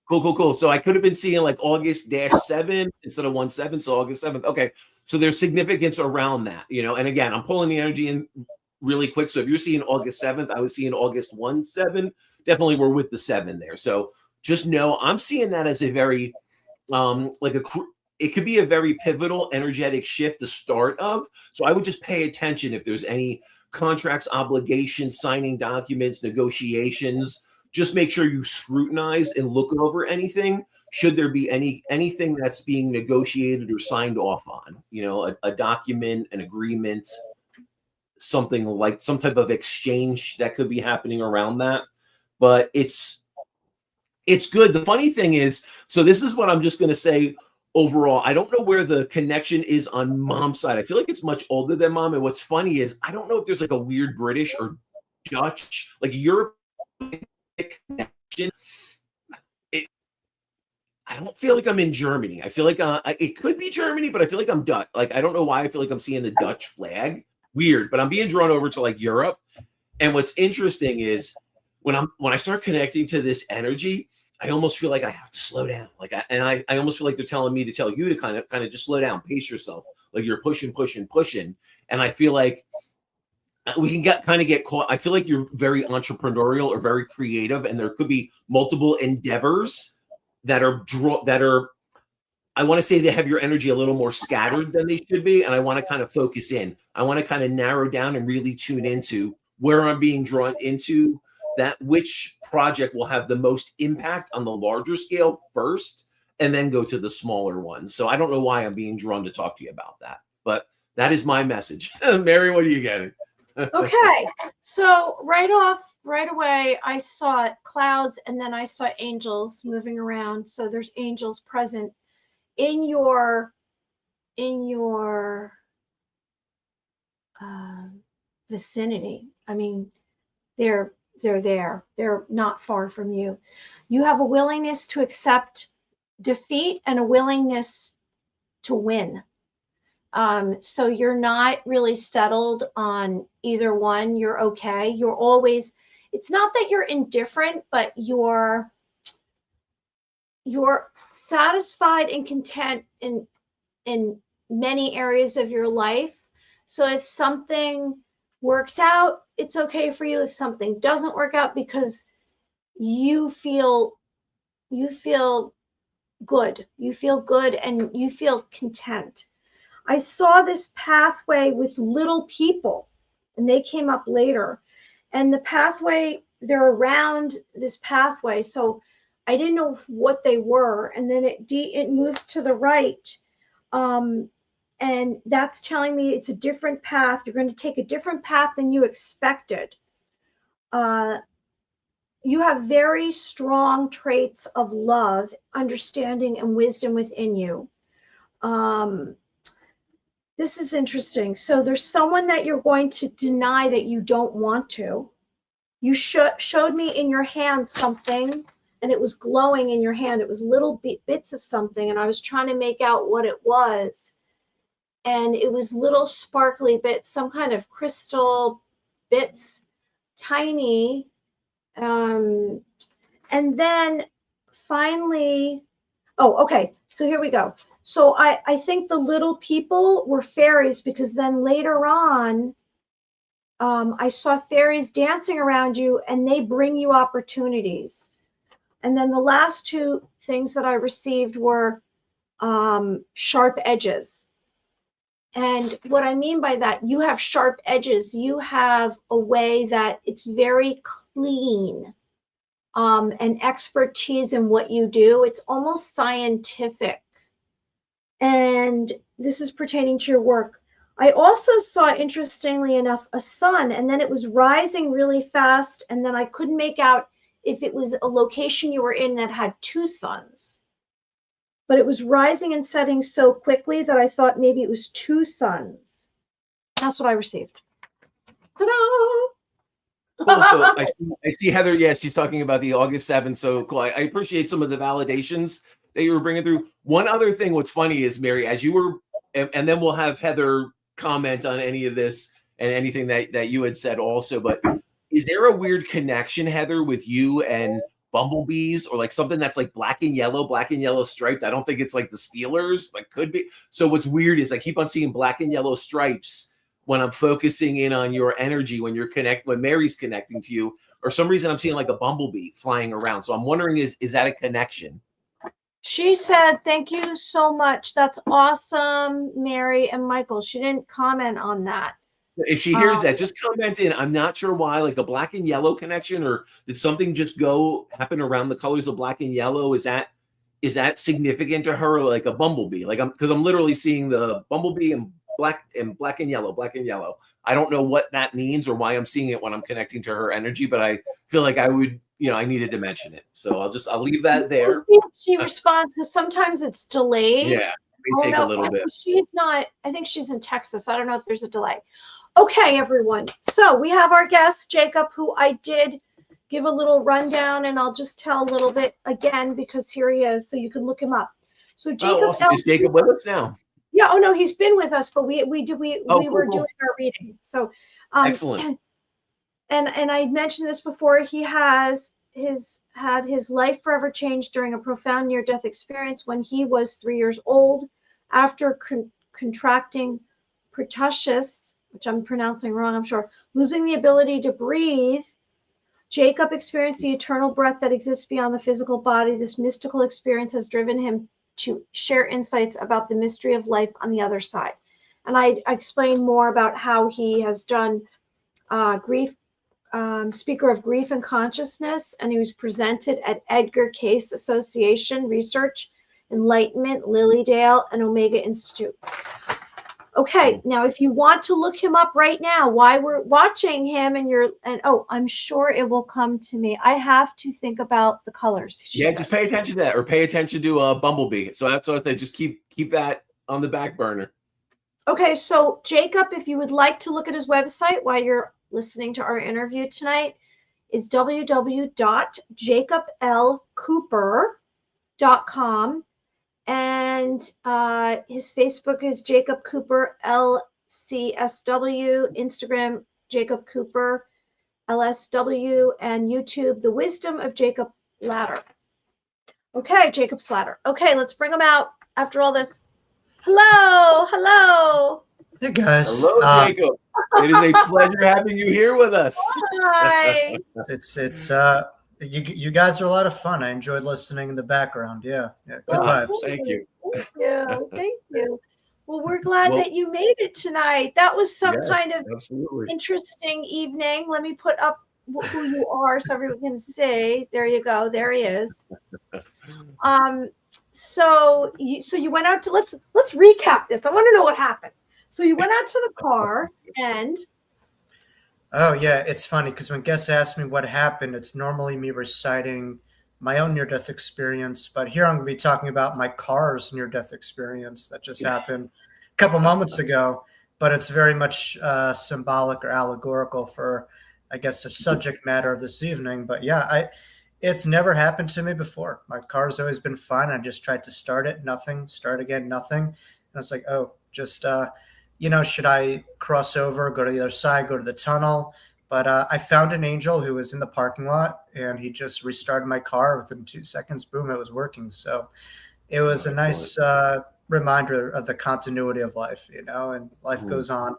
Cool. So I could have been seeing like August-7 instead of 1/7, so August 7th. Okay. So there's significance around that, and again, I'm pulling the energy in really quick. So if you're seeing August 7th, I was seeing August 1/7. Definitely we're with the 7 there. So just know I'm seeing that as a very it could be a very pivotal energetic shift, the start of. So I would just pay attention if there's any contracts, obligations, signing documents, negotiations. Just make sure you scrutinize and look over anything. Should there be anything that's being negotiated or signed off on, a document, an agreement, something like some type of exchange that could be happening around that. But it's good. The funny thing is, so this is what I'm just going to say overall. I don't know where the connection is on mom's side. I feel like it's much older than mom. And what's funny is I don't know if there's like a weird British or Dutch, like European connection. I don't feel like I'm in Germany. I feel like it could be Germany, but I feel like I'm Dutch. Like, I don't know why I feel like I'm seeing the Dutch flag. Weird, but I'm being drawn over to like Europe. And what's interesting is when I start connecting to this energy, I almost feel like I have to slow down. Like, I almost feel like they're telling me to tell you to kind of just slow down, pace yourself. Like you're pushing. And I feel like we can get caught. I feel like you're very entrepreneurial or very creative, and there could be multiple endeavors that are I want to say they have your energy a little more scattered than they should be. And I want to kind of focus in. I want to kind of narrow down and really tune into where I'm being drawn into, that which project will have the most impact on the larger scale first, and then go to the smaller ones. So I don't know why I'm being drawn to talk to you about that, but that is my message. Mary, what are you getting? Okay. So right away, I saw clouds, and then I saw angels moving around. So there's angels present in your vicinity. I mean, they're there. They're not far from you. You have a willingness to accept defeat and a willingness to win. So you're not really settled on either one. You're okay. You're always, it's not that you're indifferent, but you're satisfied and content in many areas of your life. So if something works out, it's okay for you. If something doesn't work out, because you feel good. You feel good and you feel content. I saw this pathway with little people, and they came up later. And the pathway, they're around this pathway. So I didn't know what they were. And then it moves to the right. And that's telling me it's a different path. You're going to take a different path than you expected. You have very strong traits of love, understanding, and wisdom within you. This is interesting. So there's someone that you're going to deny that you don't want to. You showed me in your hand something, and it was glowing in your hand. It was little bits of something, and I was trying to make out what it was. And it was little sparkly bits, some kind of crystal bits, tiny. And then finally, oh, okay. So here we go. So I think the little people were fairies, because then later on, I saw fairies dancing around you, and they bring you opportunities. And then the last two things that I received were sharp edges. And what I mean by that, you have sharp edges. You have a way that it's very clean, and expertise in what you do. It's almost scientific. And this is pertaining to your work. I also saw, interestingly enough, a sun, and then it was rising really fast, and then I couldn't make out if it was a location you were in that had two suns. But it was rising and setting so quickly that I thought maybe it was two suns. That's what I received. Ta-da! Cool. So I see Heather. Yeah, she's talking about the August 7th. So cool. I appreciate some of the validations that you were bringing through. One other thing, what's funny is, Mary, as you were, and then we'll have Heather comment on any of this and anything that you had said also. But is there a weird connection, Heather, with you and bumblebees, or like something that's like black and yellow striped? I don't think it's like the Steelers, but could be. So what's weird is I keep on seeing black and yellow stripes when I'm focusing in on your energy, when Mary's connecting to you. For some reason, I'm seeing like a bumblebee flying around. So I'm wondering, is that a connection? She said, thank you so much. That's awesome, Mary and Michael. She didn't comment on that. If she hears that, just comment in. I'm not sure why, like the black and yellow connection, or did something just happen around the colors of black and yellow? Is that significant to her, like a bumblebee? Like because I'm literally seeing the bumblebee and black and yellow. I don't know what that means or why I'm seeing it when I'm connecting to her energy, but I feel like I would, I needed to mention it. So I'll leave that there. She responds, because sometimes it's delayed. Yeah, it may take a little bit. I think she's in Texas. I don't know if there's a delay. Okay, everyone. So we have our guest, Jacob, who I did give a little rundown, and I'll just tell a little bit again, because here he is, so you can look him up. So Jacob, awesome. Is Jacob with us now? Yeah. Oh no, he's been with us, but we were doing our reading. So excellent. And I mentioned this before. He has had his life forever changed during a profound near-death experience when he was 3 years old, after contracting pertussis, which I'm pronouncing wrong, I'm sure, losing the ability to breathe. Jacob experienced the eternal breath that exists beyond the physical body. This mystical experience has driven him to share insights about the mystery of life on the other side. And I explained more about how he has done speaker of grief and consciousness, and he was presented at Edgar Cayce Association, Research, Enlightenment, Lilydale, and Omega Institute. Okay, now if you want to look him up right now, while we're watching him, I'm sure it will come to me. I have to think about the colors. Just pay attention to that, or pay attention to a bumblebee. So that's what I say. Just keep that on the back burner. Okay, so Jacob, if you would like to look at his website while you're listening to our interview tonight, is www.jacoblcooper.com. And his Facebook is Jacob Cooper LCSW, Instagram Jacob Cooper LSW, and YouTube The Wisdom of Jacob Ladder. Okay, Jacob's Ladder. Okay, let's bring him out after all this. Hello. Hey guys. Hello, Jacob. It is a pleasure having you here with us. Hi. It's you guys are a lot of fun. I enjoyed listening in the background. Yeah, good vibes. Thank you. Thank you. Well, we're glad that you made it tonight. That was some kind of interesting evening. Let me put up who you are so everyone can see. There you go. There he is. So you went out to let's recap this. I want to know what happened. So you went out to the car and Oh yeah, it's funny because when guests ask me what happened, it's normally me reciting my own near-death experience, but here I'm going to be talking about my car's near-death experience that just happened a couple moments ago. But it's very much symbolic or allegorical for, I guess, the subject matter of this evening. But yeah, it's never happened to me before. My car's always been fine. I just tried to start it, nothing. Start again, nothing. And it's like, oh, just should I cross over, go to the other side, go to the tunnel? But I found an angel who was in the parking lot, and he just restarted my car within 2 seconds. Boom, it was working. So it was a nice reminder of the continuity of life, and life goes on.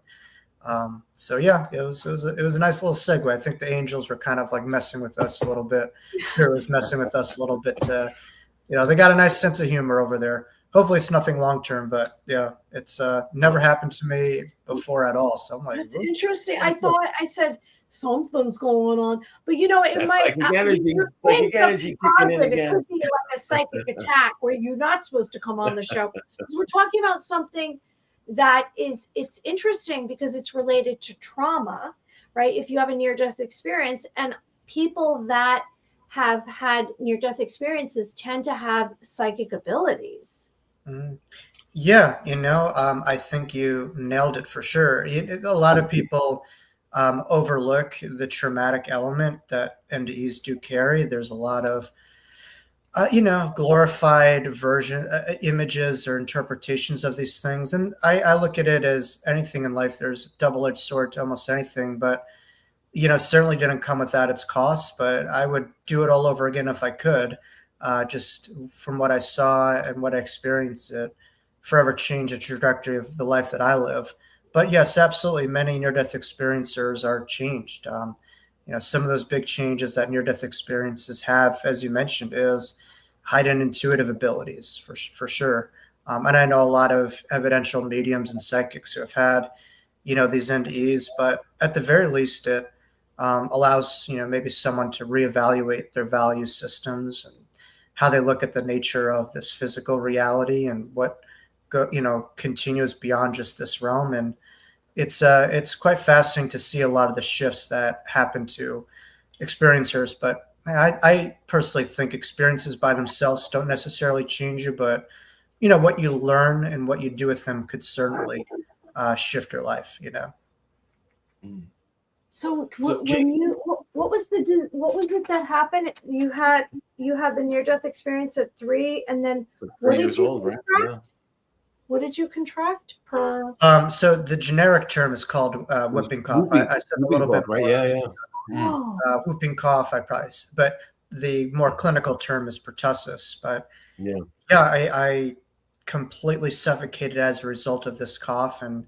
So yeah, it was a nice little segue. I think the angels were kind of like messing with us a little bit. Spirit was messing with us a little bit. They got a nice sense of humor over there. Hopefully it's nothing long term, but yeah, it's never happened to me before at all. So I'm like, that's interesting. I said something's going on, but it That's might psychic energy. Psychic energy kicking in again. It could be like a psychic attack where you're not supposed to come on the show. We're talking about something that it's interesting because it's related to trauma, right? If you have a near-death experience, and people that have had near-death experiences tend to have psychic abilities. Yeah, I think you nailed it for sure. A lot of people overlook the traumatic element that NDEs do carry. There's a lot of, glorified images or interpretations of these things. And I look at it as anything in life. There's a double-edged sword to almost anything, but, certainly didn't come without its costs, but I would do it all over again if I could. Just from what I saw and what I experienced, it forever changed the trajectory of the life that I live. But yes, absolutely, many near-death experiencers are changed. Some of those big changes that near-death experiences have, as you mentioned, is heightened intuitive abilities for sure. And I know a lot of evidential mediums and psychics who have had, these NDEs, but at the very least, it allows, maybe someone to reevaluate their value systems and how they look at the nature of this physical reality and what continues beyond just this realm. And it's quite fascinating to see a lot of the shifts that happen to experiencers. But I personally think experiences by themselves don't necessarily change you, but what you learn and what you do with them could certainly shift your life. So what was it that happened? You had the near-death experience at 3, and then 3 years old, right? Yeah. What did you contract per? So the generic term is called whooping cough. I said a little bit, right? Yeah. Whooping cough. But the more clinical term is pertussis. But yeah, I completely suffocated as a result of this cough, and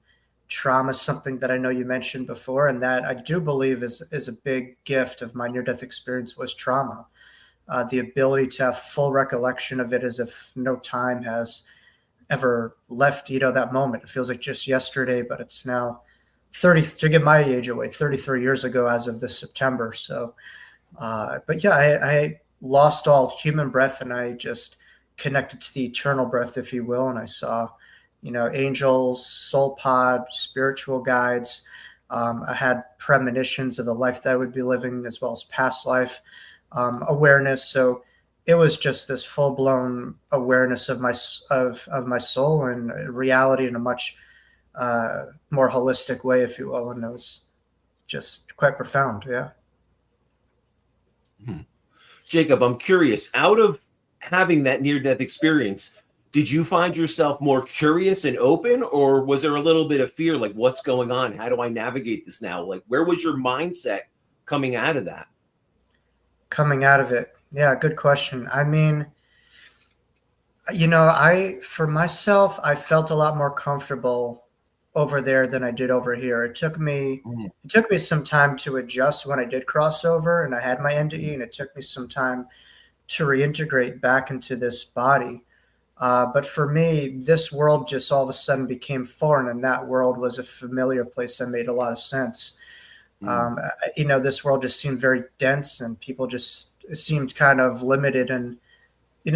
trauma is something that I know you mentioned before, and that I do believe is a big gift of my near-death experience was trauma. The ability to have full recollection of it as if no time has ever left, that moment. It feels like just yesterday, but it's now 30, to get my age away, 33 years ago as of this September. So, but yeah, I lost all human breath and I just connected to the eternal breath, if you will. And I saw, angels, soul pod, spiritual guides. I had premonitions of the life that I would be living as well as past life awareness. So it was just this full-blown awareness of my soul and reality in a much more holistic way, if you will. And it was just quite profound. Yeah. Jacob, I'm curious, out of having that near-death experience, did you find yourself more curious and open, or was there a little bit of fear, like what's going on? How do I navigate this now? Like, where was your mindset coming out of that? Coming out of it. Yeah, good question. I mean, for myself, I felt a lot more comfortable over there than I did over here. It took me some time to adjust when I did cross over and I had my NDE, and it took me some time to reintegrate back into this body. But for me, this world just all of a sudden became foreign, and that world was a familiar place that made a lot of sense. Mm. This world just seemed very dense, and people just seemed kind of limited, and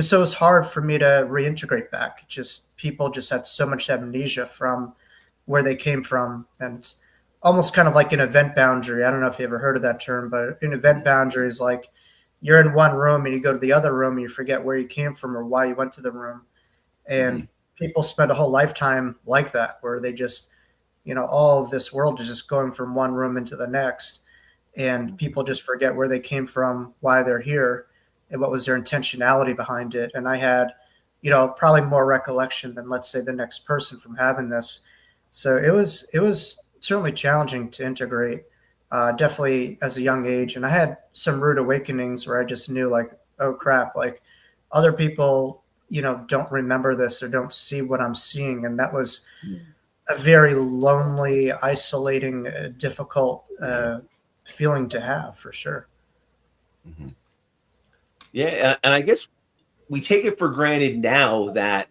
so it was hard for me to reintegrate back. Just people just had so much amnesia from where they came from, and almost kind of like an event boundary. I don't know if you ever heard of that term, but an event boundary is like you're in one room and you go to the other room and you forget where you came from or why you went to the room. And people spend a whole lifetime like that, where they just, all of this world is just going from one room into the next, and people just forget where they came from, why they're here, and what was their intentionality behind it. And I had, probably more recollection than, let's say, the next person from having this. So it was certainly challenging to integrate, definitely as a young age. And I had some rude awakenings where I just knew, like, oh crap, like other people, don't remember this or don't see what I'm seeing. And that was a very lonely, isolating, difficult feeling to have, for sure. Mm-hmm. Yeah, and I guess we take it for granted now that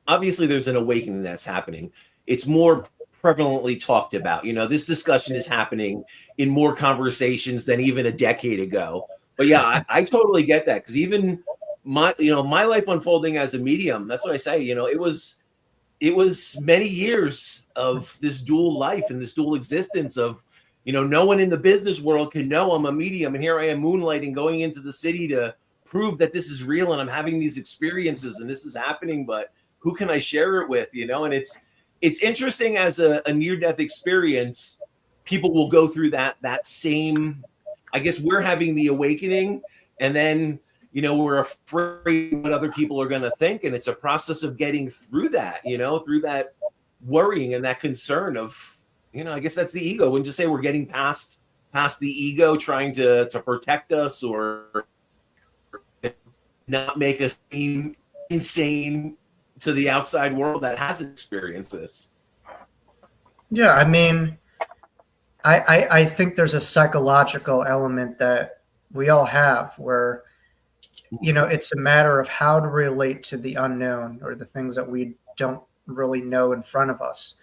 obviously there's an awakening that's happening. It's more prevalently talked about. This discussion is happening in more conversations than even a decade ago. But yeah, I totally get that, because even my life unfolding as a medium, that's what I say. It was many years of this dual life and this dual existence of, no one in the business world can know I'm a medium, and here I am moonlighting, going into the city to prove that this is real, and I'm having these experiences and this is happening, but who can I share it with? And it's interesting, as a near-death experience, people will go through that same, I guess we're having the awakening, and then we're afraid what other people are going to think, and it's a process of getting through that, through that worrying and that concern of, I guess that's the ego. Wouldn't you say we're getting past the ego trying to protect us or not make us seem insane to the outside world that hasn't experienced this? Yeah, I mean, I think there's a psychological element that we all have where, it's a matter of how to relate to the unknown or the things that we don't really know in front of us.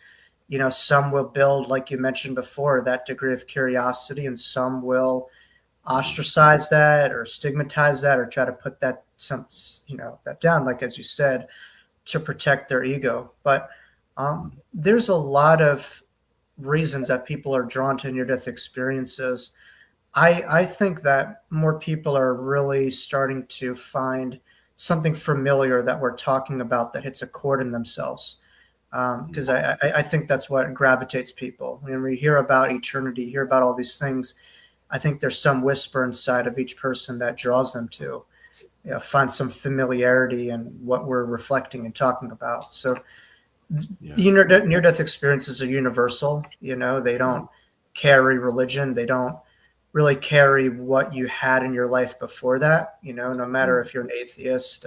Some will build, like you mentioned before, that degree of curiosity, and some will ostracize that or stigmatize that or try to put that that down, like as you said, to protect their ego. But there's a lot of reasons that people are drawn to near-death experiences. I think that more people are really starting to find something familiar that we're talking about that hits a chord in themselves. Because I think that's what gravitates people. When we hear about eternity, hear about all these things, I think there's some whisper inside of each person that draws them to find some familiarity in what we're reflecting and talking about. So near-death experiences are universal. They don't carry religion. They don't really carry what you had in your life before that. No matter if you're an atheist,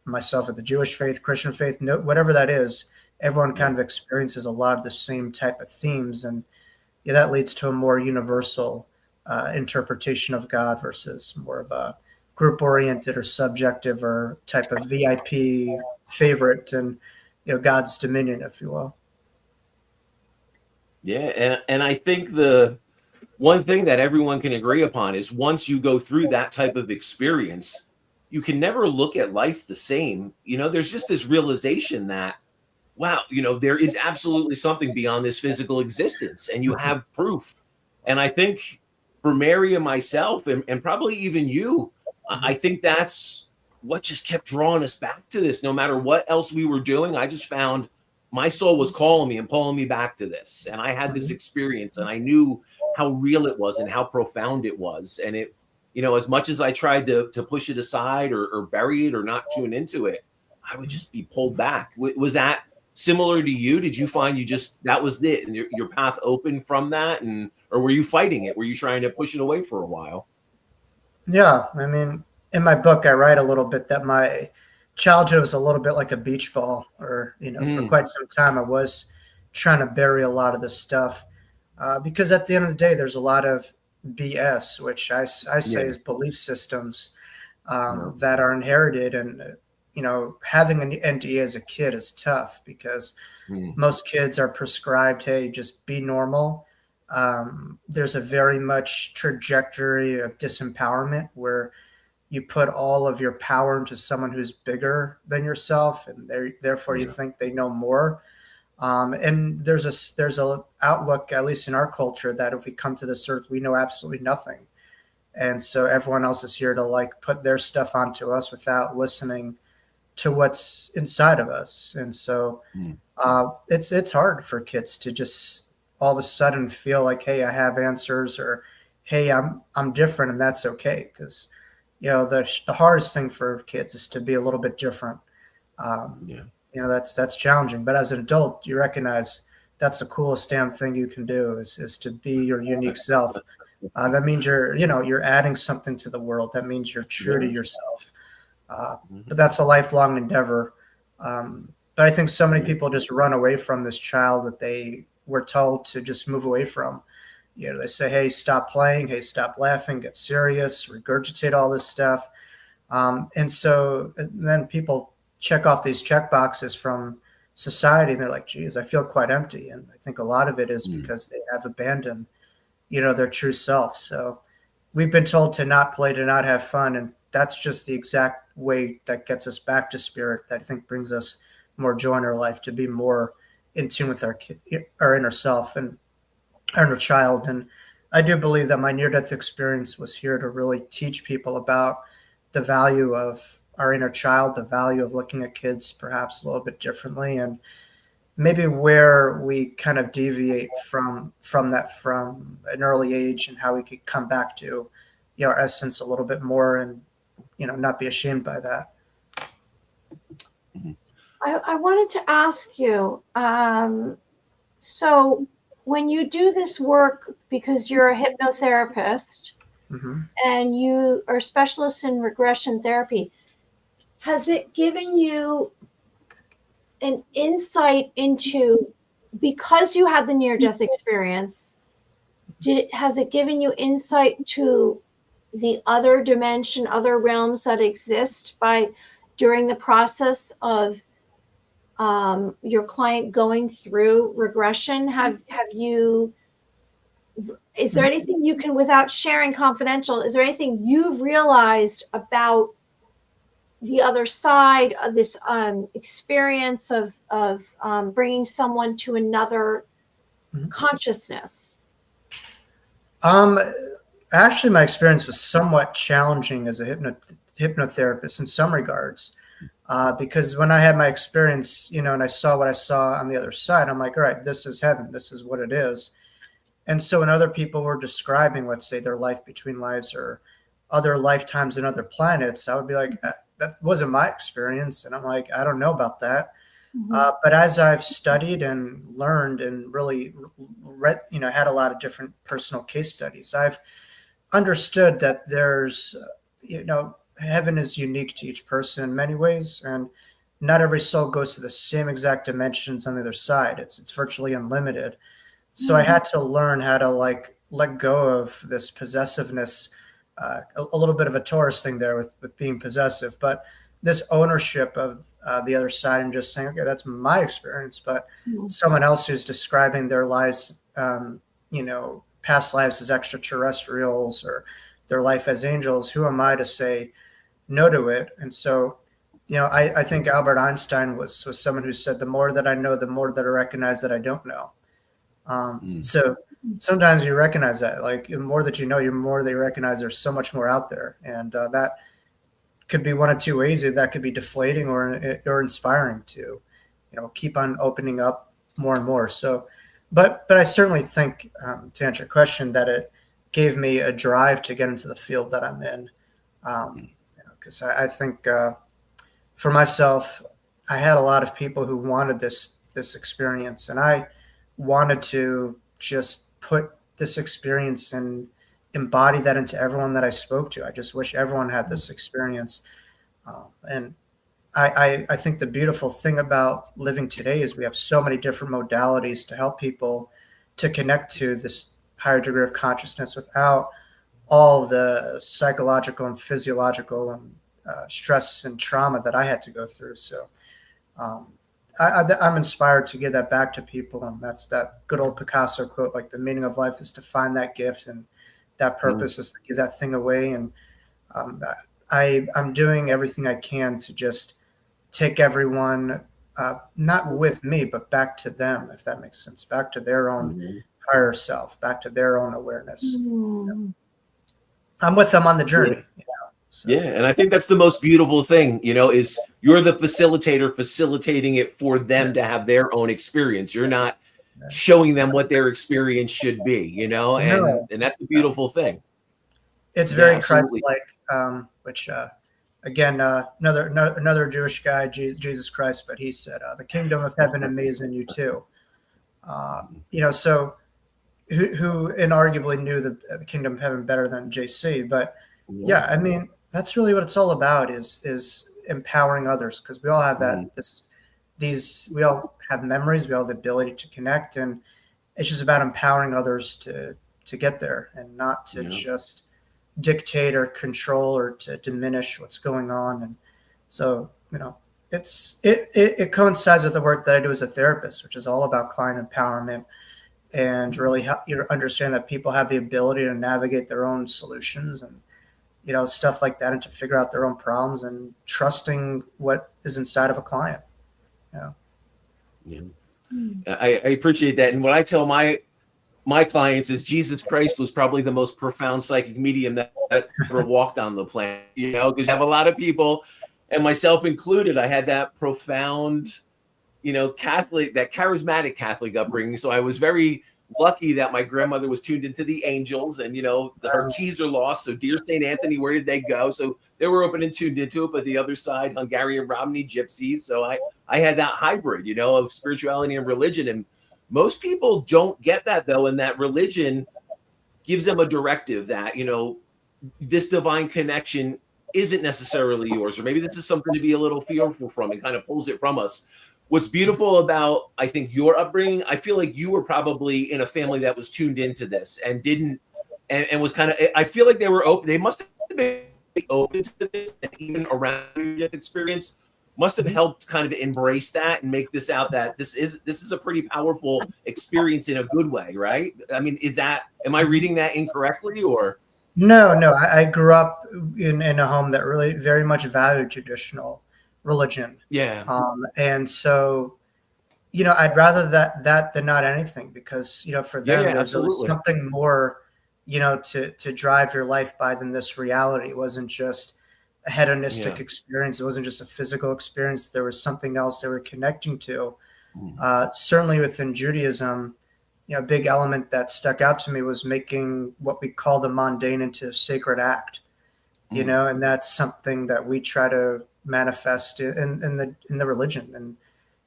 myself with the Jewish faith, Christian faith, whatever that is, everyone kind of experiences a lot of the same type of themes. And that leads to a more universal interpretation of God versus more of a group-oriented or subjective or type of VIP favorite and, God's dominion, if you will. Yeah, and I think the one thing that everyone can agree upon is once you go through that type of experience, you can never look at life the same. There's just this realization that, wow, there is absolutely something beyond this physical existence, and you have proof. And I think for Mary and myself, and probably even you, I think that's what just kept drawing us back to this. No matter what else we were doing, I just found my soul was calling me and pulling me back to this. And I had this experience, and I knew how real it was and how profound it was. And it, as much as I tried to push it aside or bury it or not tune into it, I would just be pulled back. Was that similar to you? Did you find that was it, and your path opened from that, or were you fighting it? Were you trying to push it away for a while? Yeah, I mean, in my book, I write a little bit that my childhood was a little bit like a beach ball, or for quite some time I was trying to bury a lot of this stuff because at the end of the day, there's a lot of BS, which I say is belief systems that are inherited, and having an NDE as a kid is tough because most kids are prescribed, hey, just be normal, There's a very much trajectory of disempowerment where you put all of your power into someone who's bigger than yourself, and therefore you Yeah. think they know more. And there's a outlook, at least in our culture, that if we come to this earth, we know absolutely nothing, and so everyone else is here to like put their stuff onto us without listening to what's inside of us. And so Mm. it's hard for kids to just all of a sudden feel like, hey, I have answers, or hey, I'm different, and that's okay. Because the hardest thing for kids is to be a little bit different. Um, Yeah. that's challenging. But as an adult, you recognize that's the coolest damn thing you can do is to be your unique self. That means you're adding something to the world. That means you're true to Yeah. yourself. But Mhm. that's a lifelong endeavor. But I think so many Yeah. people just run away from this child that they were told to just move away from. They say, hey, stop playing, hey, stop laughing, get serious, regurgitate all this stuff. And then people check off these check boxes from society, and they're like, geez, I feel quite empty. And I think a lot of it is Mm. because they have abandoned, their true self. So we've been told to not play, to not have fun. And that's just the exact way that gets us back to spirit, that I think brings us more joy in our life, to be more in tune with our inner self and our inner child. And I do believe that my near death experience was here to really teach people about the value of our inner child, the value of looking at kids perhaps a little bit differently, and maybe where we kind of deviate from that from an early age, and how we could come back to our essence a little bit more, and not be ashamed by that. Mhm. I wanted to ask you, so when you do this work, because you're a hypnotherapist Hmm. and you are a specialist in regression therapy, has it given you an insight into, because you had the near-death experience, has it given you insight to the other dimension, other realms that exist during the process of your client going through regression? Is there anything you can, without sharing confidential, is there anything you've realized about the other side of this experience of bringing someone to another Mhm. consciousness? Um, Actually, my experience was somewhat challenging as a hypnotherapist in some regards, because when I had my experience, and I saw what I saw on the other side, I'm like, all right, this is heaven. This is what it is. And so when other people were describing, let's say, their life between lives or other lifetimes in other planets, I would be like, that wasn't my experience. And I'm like, I don't know about that. Mhm. But as I've studied and learned and really read, had a lot of different personal case studies, I've understood that heaven is unique to each person in many ways. And not every soul goes to the same exact dimensions on the other side. It's virtually unlimited. So I had to learn how to like let go of this possessiveness, a little bit of a Taurus thing there with being possessive, but this ownership of the other side, and just saying, okay, that's my experience, but Mhm. someone else who's describing their lives, past lives as extraterrestrials or their life as angels, who am I to say no to it? And so, I think Albert Einstein was someone who said, the more that I know, the more that I recognize that I don't know. Mm. So sometimes you recognize that, like, the more that you know, the more they recognize there's so much more out there, and that could be one of two ways. That could be deflating or inspiring to, keep on opening up more and more. So, but I certainly think, to answer your question, that it gave me a drive to get into the field that I'm in, because I think for myself, I had a lot of people who wanted this experience, and I wanted to just put this experience and embody that into everyone that I spoke to. I just wish everyone had this experience. And I think the beautiful thing about living today is we have so many different modalities to help people to connect to this higher degree of consciousness without all the psychological and physiological and stress and trauma that I had to go through. So um, I'm inspired to give that back to people, and that's that good old Picasso quote, like the meaning of life is to find that gift, and that purpose is to give that thing away. And um, I'm doing everything I can to just take everyone, not with me, but back to them, if that makes sense, back to their own higher self, back to their own awareness. Mm. I'm with them on the journey. So. Yeah, and I think that's the most beautiful thing, is you're the facilitator facilitating it for them to have their own experience. You're not showing them what their experience should be, and that's a beautiful thing. It's very Christ-like, which again, another Jewish guy, Jesus Christ, but he said, "The kingdom of heaven and me is in you too." So who inarguably knew the kingdom of heaven better than JC, but yeah, I mean, that's really what it's all about is empowering others, because we all have that we all have memories, we all have the ability to connect, and it's just about empowering others to get there, and not to just dictate or control or to diminish what's going on. And so it coincides with the work that I do as a therapist, which is all about client empowerment, and really help you understand that people have the ability to navigate their own solutions and stuff like that, and to figure out their own problems, and trusting what is inside of a client. I appreciate that. And what I tell my clients is Jesus Christ was probably the most profound psychic medium that ever walked on the planet, because you have a lot of people, and myself included, I had that profound, Catholic, that charismatic Catholic upbringing. So I was very lucky that my grandmother was tuned into the angels, and her keys are lost, so dear St. Anthony, where did they go? So they were open and tuned into it. But the other side, Hungarian Romney gypsies. So I had that hybrid, of spirituality and religion. And most people don't get that, though, and that religion gives them a directive that this divine connection isn't necessarily yours, or maybe this is something to be a little fearful from, and kind of pulls it from us. What's beautiful about, I think, your upbringing, I feel like you were probably in a family that was tuned into this and didn't, and was kind of, I feel like they were open. They must have been open to this, and even around your experience must have helped kind of embrace that and make this out that this is a pretty powerful experience in a good way, right? I mean, am I reading that incorrectly, or? No, I grew up in a home that really very much valued traditional religion. Yeah. And so, I'd rather that than not anything, because, for them, there's something more, to drive your life by than this reality. It wasn't just a hedonistic experience. It wasn't just a physical experience. There was something else they were connecting to. Certainly within Judaism, a big element that stuck out to me was making what we call the mundane into a sacred act, and that's something that we try to manifest in the religion. And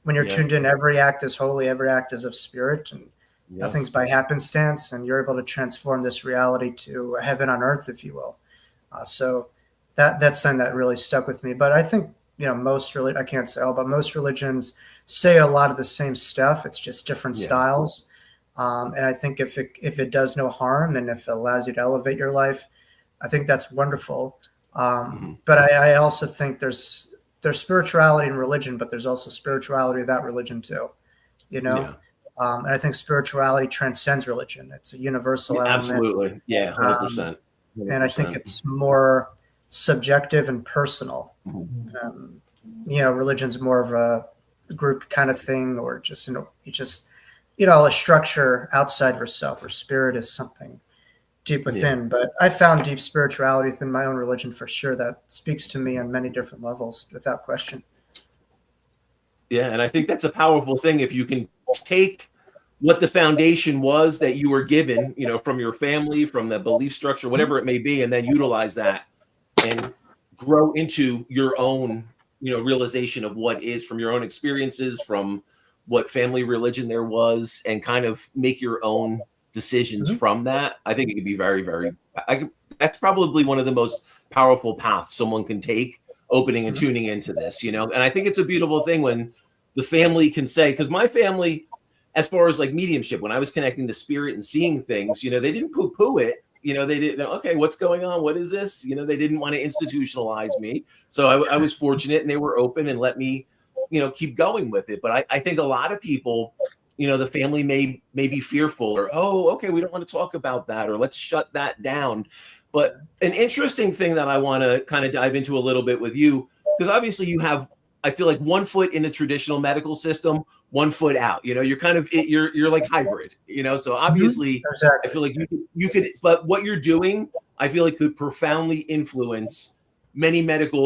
when you're tuned in, every act is holy, every act is of spirit, and nothing's by happenstance, and you're able to transform this reality to a heaven on earth, if you will. So that's something that really stuck with me. But I think I can't say all, but most religions say a lot of the same stuff. It's just different styles. And I think if it does no harm, and if it allows you to elevate your life, I think that's wonderful. But I also think there's spirituality in religion, but there's also spirituality without religion too, and I think spirituality transcends religion. It's a universal element. Absolutely. Yeah. 100%. And I think it's more subjective and personal. Religion's more of a group kind of thing, or just, a structure outside of yourself, or spirit is something deep within. But I found deep spirituality within my own religion, for sure, that speaks to me on many different levels, without question. Yeah, and I think that's a powerful thing, if you can take what the foundation was that you were given, from your family, from the belief structure, whatever it may be, and then utilize that and grow into your own, realization of what is, from your own experiences, from what family religion there was, and kind of make your own decisions from that. I think it could be very, very, that's probably one of the most powerful paths someone can take, opening and tuning into this, and I think it's a beautiful thing when the family can say, because my family, as far as like mediumship, when I was connecting to spirit and seeing things, they didn't poo-poo it. They didn't, okay, what's going on? What is this? They didn't want to institutionalize me. So I was fortunate, and they were open and let me keep going with it. But I think a lot of people, the family may be fearful, or, oh, okay, we don't want to talk about that, or let's shut that down. But an interesting thing that I want to kind of dive into a little bit with you, because obviously you have, I feel like, one foot in the traditional medical system, one foot out. You're kind of you're like hybrid. So obviously, Exactly. I feel like you could, but what you're doing, I feel like, could profoundly influence many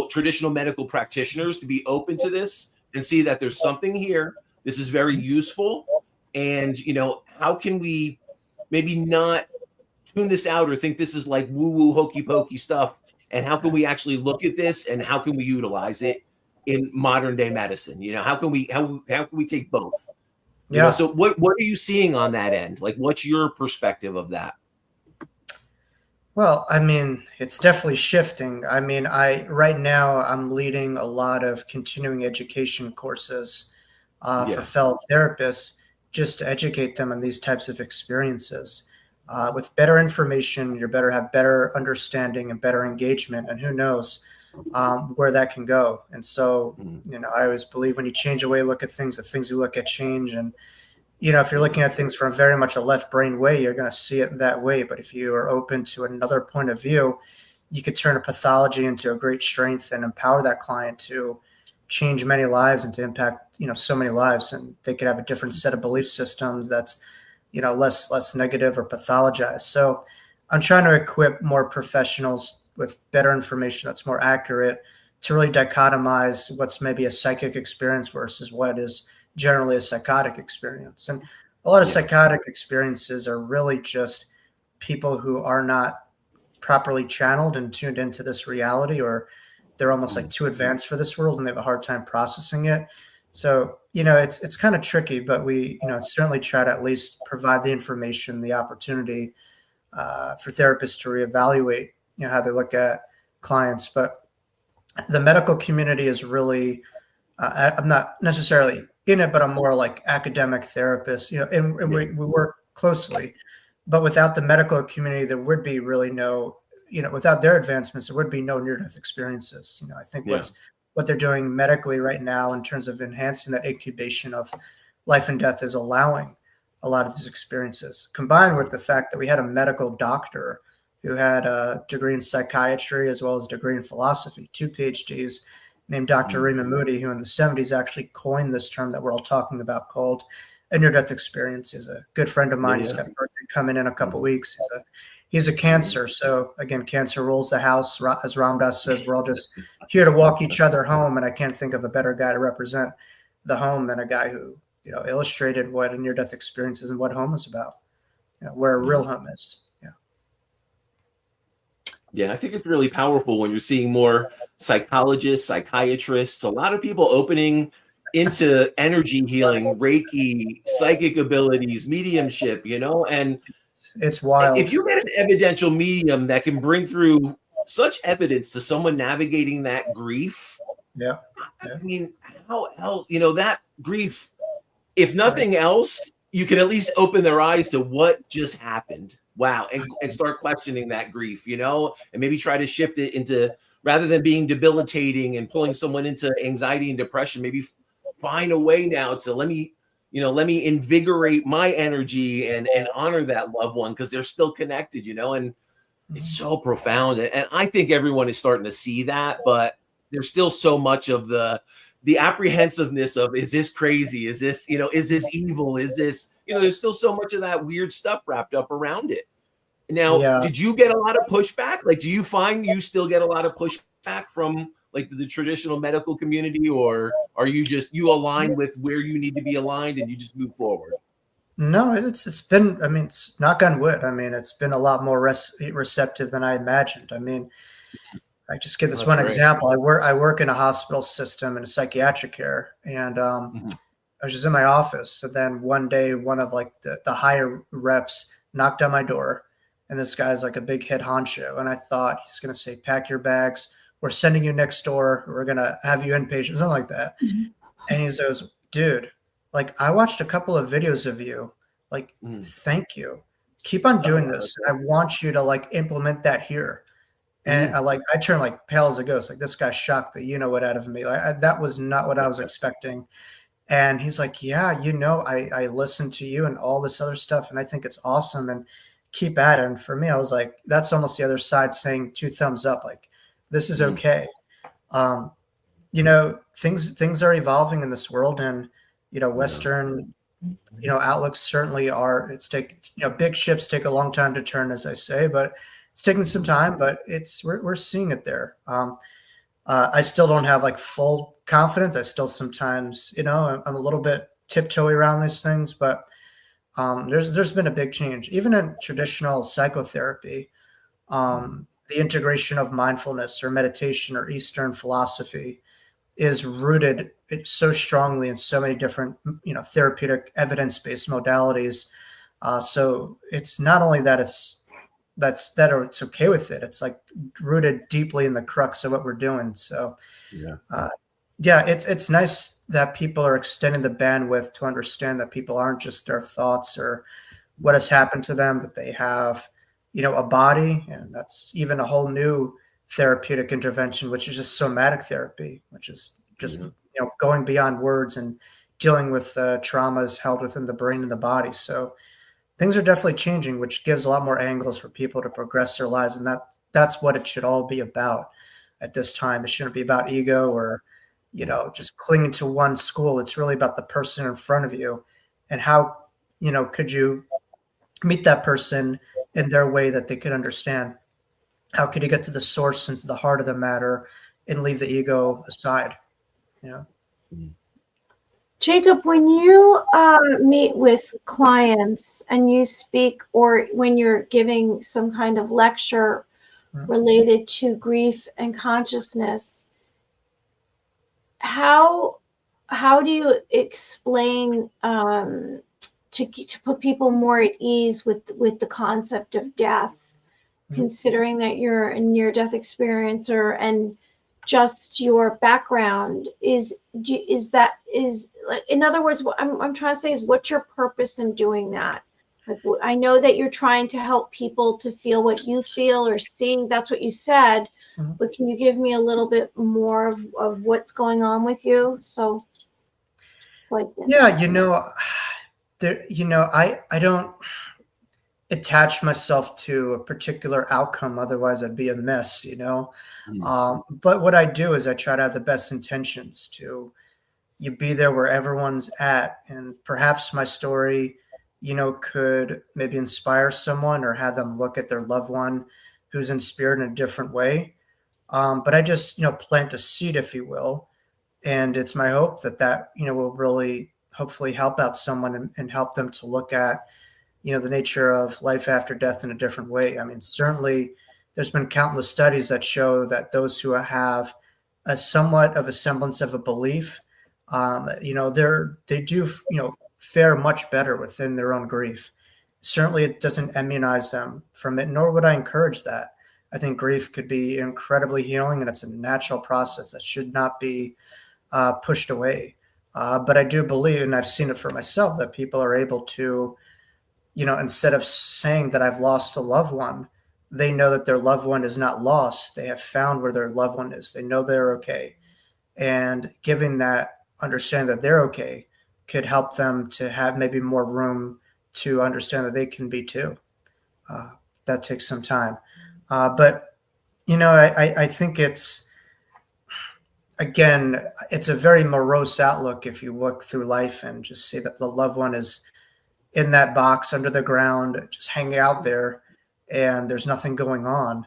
traditional medical practitioners to be open to this and see that there's something here. This is very useful, and how can we maybe not tune this out or think this is like woo-woo hokey pokey stuff, and how can we actually look at this, and how can we utilize it in modern day medicine? How can we take both? Yeah. So what are you seeing on that end? Like, what's your perspective of that? Well, I mean, it's definitely shifting. I mean, right now I'm leading a lot of continuing education courses for fellow therapists, just to educate them on these types of experiences. With better information, you have better understanding and better engagement, and who knows where that can go. And so, I always believe when you change the way you look at things, the things you look at change. And if you're looking at things from very much a left brain way, you're going to see it that way. But if you are open to another point of view, you could turn a pathology into a great strength and empower that client to change many lives and to impact, so many lives. And they could have a different set of belief systems that's, less negative or pathologized. So I'm trying to equip more professionals with better information that's more accurate to really dichotomize what's maybe a psychic experience versus what is generally a psychotic experience. And a lot of psychotic experiences are really just people who are not properly channeled and tuned into this reality, or they're almost like too advanced for this world and they have a hard time processing it. So, it's kind of tricky, but we, certainly try to at least provide the information, the opportunity for therapists to reevaluate, how they look at clients. But the medical community is really, I'm not necessarily in it, but I'm more like academic therapist, and we work closely. But without the medical community, there would be really no, without their advancements, there would be no near-death experiences. I think what they're doing medically right now in terms of enhancing that incubation of life and death is allowing a lot of these experiences, combined with the fact that we had a medical doctor who had a degree in psychiatry as well as a degree in philosophy, 2 PhDs, named Dr. Raymond Moody, who in the 70s actually coined this term that we're all talking about called a near-death experience. He's a good friend of mine. He's got a birthday coming in a couple weeks. He's a Cancer. So again, Cancer rules the house. As Ram Dass says, we're all just here to walk each other home. And I can't think of a better guy to represent the home than a guy who, illustrated what a near-death experience is and what home is about, where a real home is. Yeah, I think it's really powerful when you're seeing more psychologists, psychiatrists, a lot of people opening into energy healing, Reiki, psychic abilities, mediumship, and it's wild. If you get an evidential medium that can bring through such evidence to someone navigating that grief, I mean, how else, that grief, if nothing else, you can at least open their eyes to what just happened. Wow. And start questioning that grief, and maybe try to shift it into, rather than being debilitating and pulling someone into anxiety and depression, maybe find a way now to let me invigorate my energy and honor that loved one, because they're still connected, and it's so profound. And I think everyone is starting to see that, but there's still so much of the apprehensiveness of, is this crazy? Is this, is this evil? Is this, there's still so much of that weird stuff wrapped up around it. Now, did you get a lot of pushback? Like, do you find you still get a lot of pushback from like the traditional medical community, or are you aligned with where you need to be aligned and you just move forward? No, it's been, I mean, it's knock on wood. I mean, it's been a lot more receptive than I imagined. I mean, I just give this one example. I work in a hospital system in a psychiatric care, and I was just in my office. And then one day, one of like the higher reps knocked on my door, and this guy's like a big head honcho. And I thought he's going to say, pack your bags. We're sending you next door. We're going to have you inpatient, something like that. And he says, dude, like, I watched a couple of videos of you. Like, thank you. Keep on doing this. I want you to like implement that here. And I turned like pale as a ghost. Like, this guy shocked the what out of me. That was not what I was expecting. And he's like, yeah, I listened to you and all this other stuff, and I think it's awesome, and keep at it. And for me, I was like, that's almost the other side saying two thumbs up. Like, this is okay. Things are evolving in this world, and Western outlooks certainly are. Big ships take a long time to turn, as I say, but it's taking some time. But we're seeing it there. I still don't have like full confidence. I still sometimes, I'm a little bit tiptoey around these things, but there's been a big change, even in traditional psychotherapy. The integration of mindfulness or meditation or Eastern philosophy is rooted so strongly in so many different, therapeutic evidence-based modalities. So it's not only that it's okay with it. It's like rooted deeply in the crux of what we're doing. So it's nice that people are extending the bandwidth to understand that people aren't just their thoughts or what has happened to them, that they have, a body, and that's even a whole new therapeutic intervention, which is just somatic therapy, which is just going beyond words and dealing with traumas held within the brain and the body. So things are definitely changing, which gives a lot more angles for people to progress their lives, and that's what it should all be about at this time. It shouldn't be about ego or just clinging to one school. It's really about the person in front of you, and how could you meet that person in their way that they could understand. How could you get to the source and to the heart of the matter and leave the ego aside? Jacob, when you meet with clients and you speak, or when you're giving some kind of lecture related to grief and consciousness, how do you explain to put people more at ease with the concept of death, considering that you're a near-death experiencer and just your background is in other words, what I'm trying to say is, what's your purpose in doing that? Like, I know that you're trying to help people to feel what you feel or see. That's what you said. But can you give me a little bit more of what's going on with you? So like, I don't attach myself to a particular outcome, otherwise I'd be a mess. But what I do is I try to have the best intentions to be there where everyone's at, and perhaps my story could maybe inspire someone or have them look at their loved one who's in spirit in a different way. But I just plant a seed, if you will, and it's my hope that will really hopefully help out someone and help them to look at the nature of life after death in a different way. I mean, certainly there's been countless studies that show that those who have a somewhat of a semblance of a belief, they do fare much better within their own grief. Certainly it doesn't immunize them from it, nor would I encourage that. I think grief could be incredibly healing, and it's a natural process that should not be pushed away. But I do believe, and I've seen it for myself, that people are able to, instead of saying that I've lost a loved one, they know that their loved one is not lost. They have found where their loved one is. They know they're okay. And giving that understanding that they're okay could help them to have maybe more room to understand that they can be too. That takes some time. But I think it's a very morose outlook if you look through life and just see that the loved one is in that box under the ground, just hanging out there, and there's nothing going on.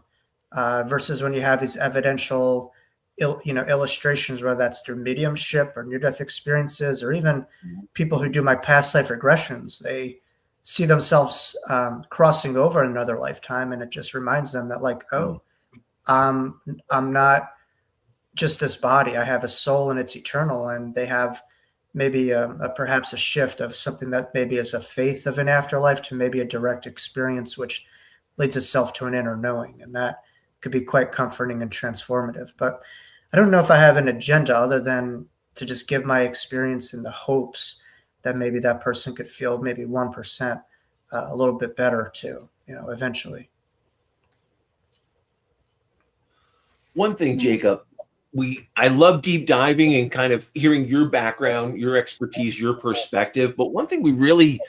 Versus when you have these evidential, illustrations, whether that's through mediumship or near-death experiences, or even people who do my past life regressions, they see themselves crossing over in another lifetime, and it just reminds them that, like, I'm not just this body. I have a soul, and it's eternal. And they have maybe perhaps a shift of something that maybe is a faith of an afterlife to maybe a direct experience, which leads itself to an inner knowing, and that could be quite comforting and transformative. But I don't know if I have an agenda other than to just give my experience in the hopes that maybe that person could feel maybe 1% a little bit better too, eventually. one thing, Jacob, I love deep diving and kind of hearing your background, your expertise, your perspective. But one thing we really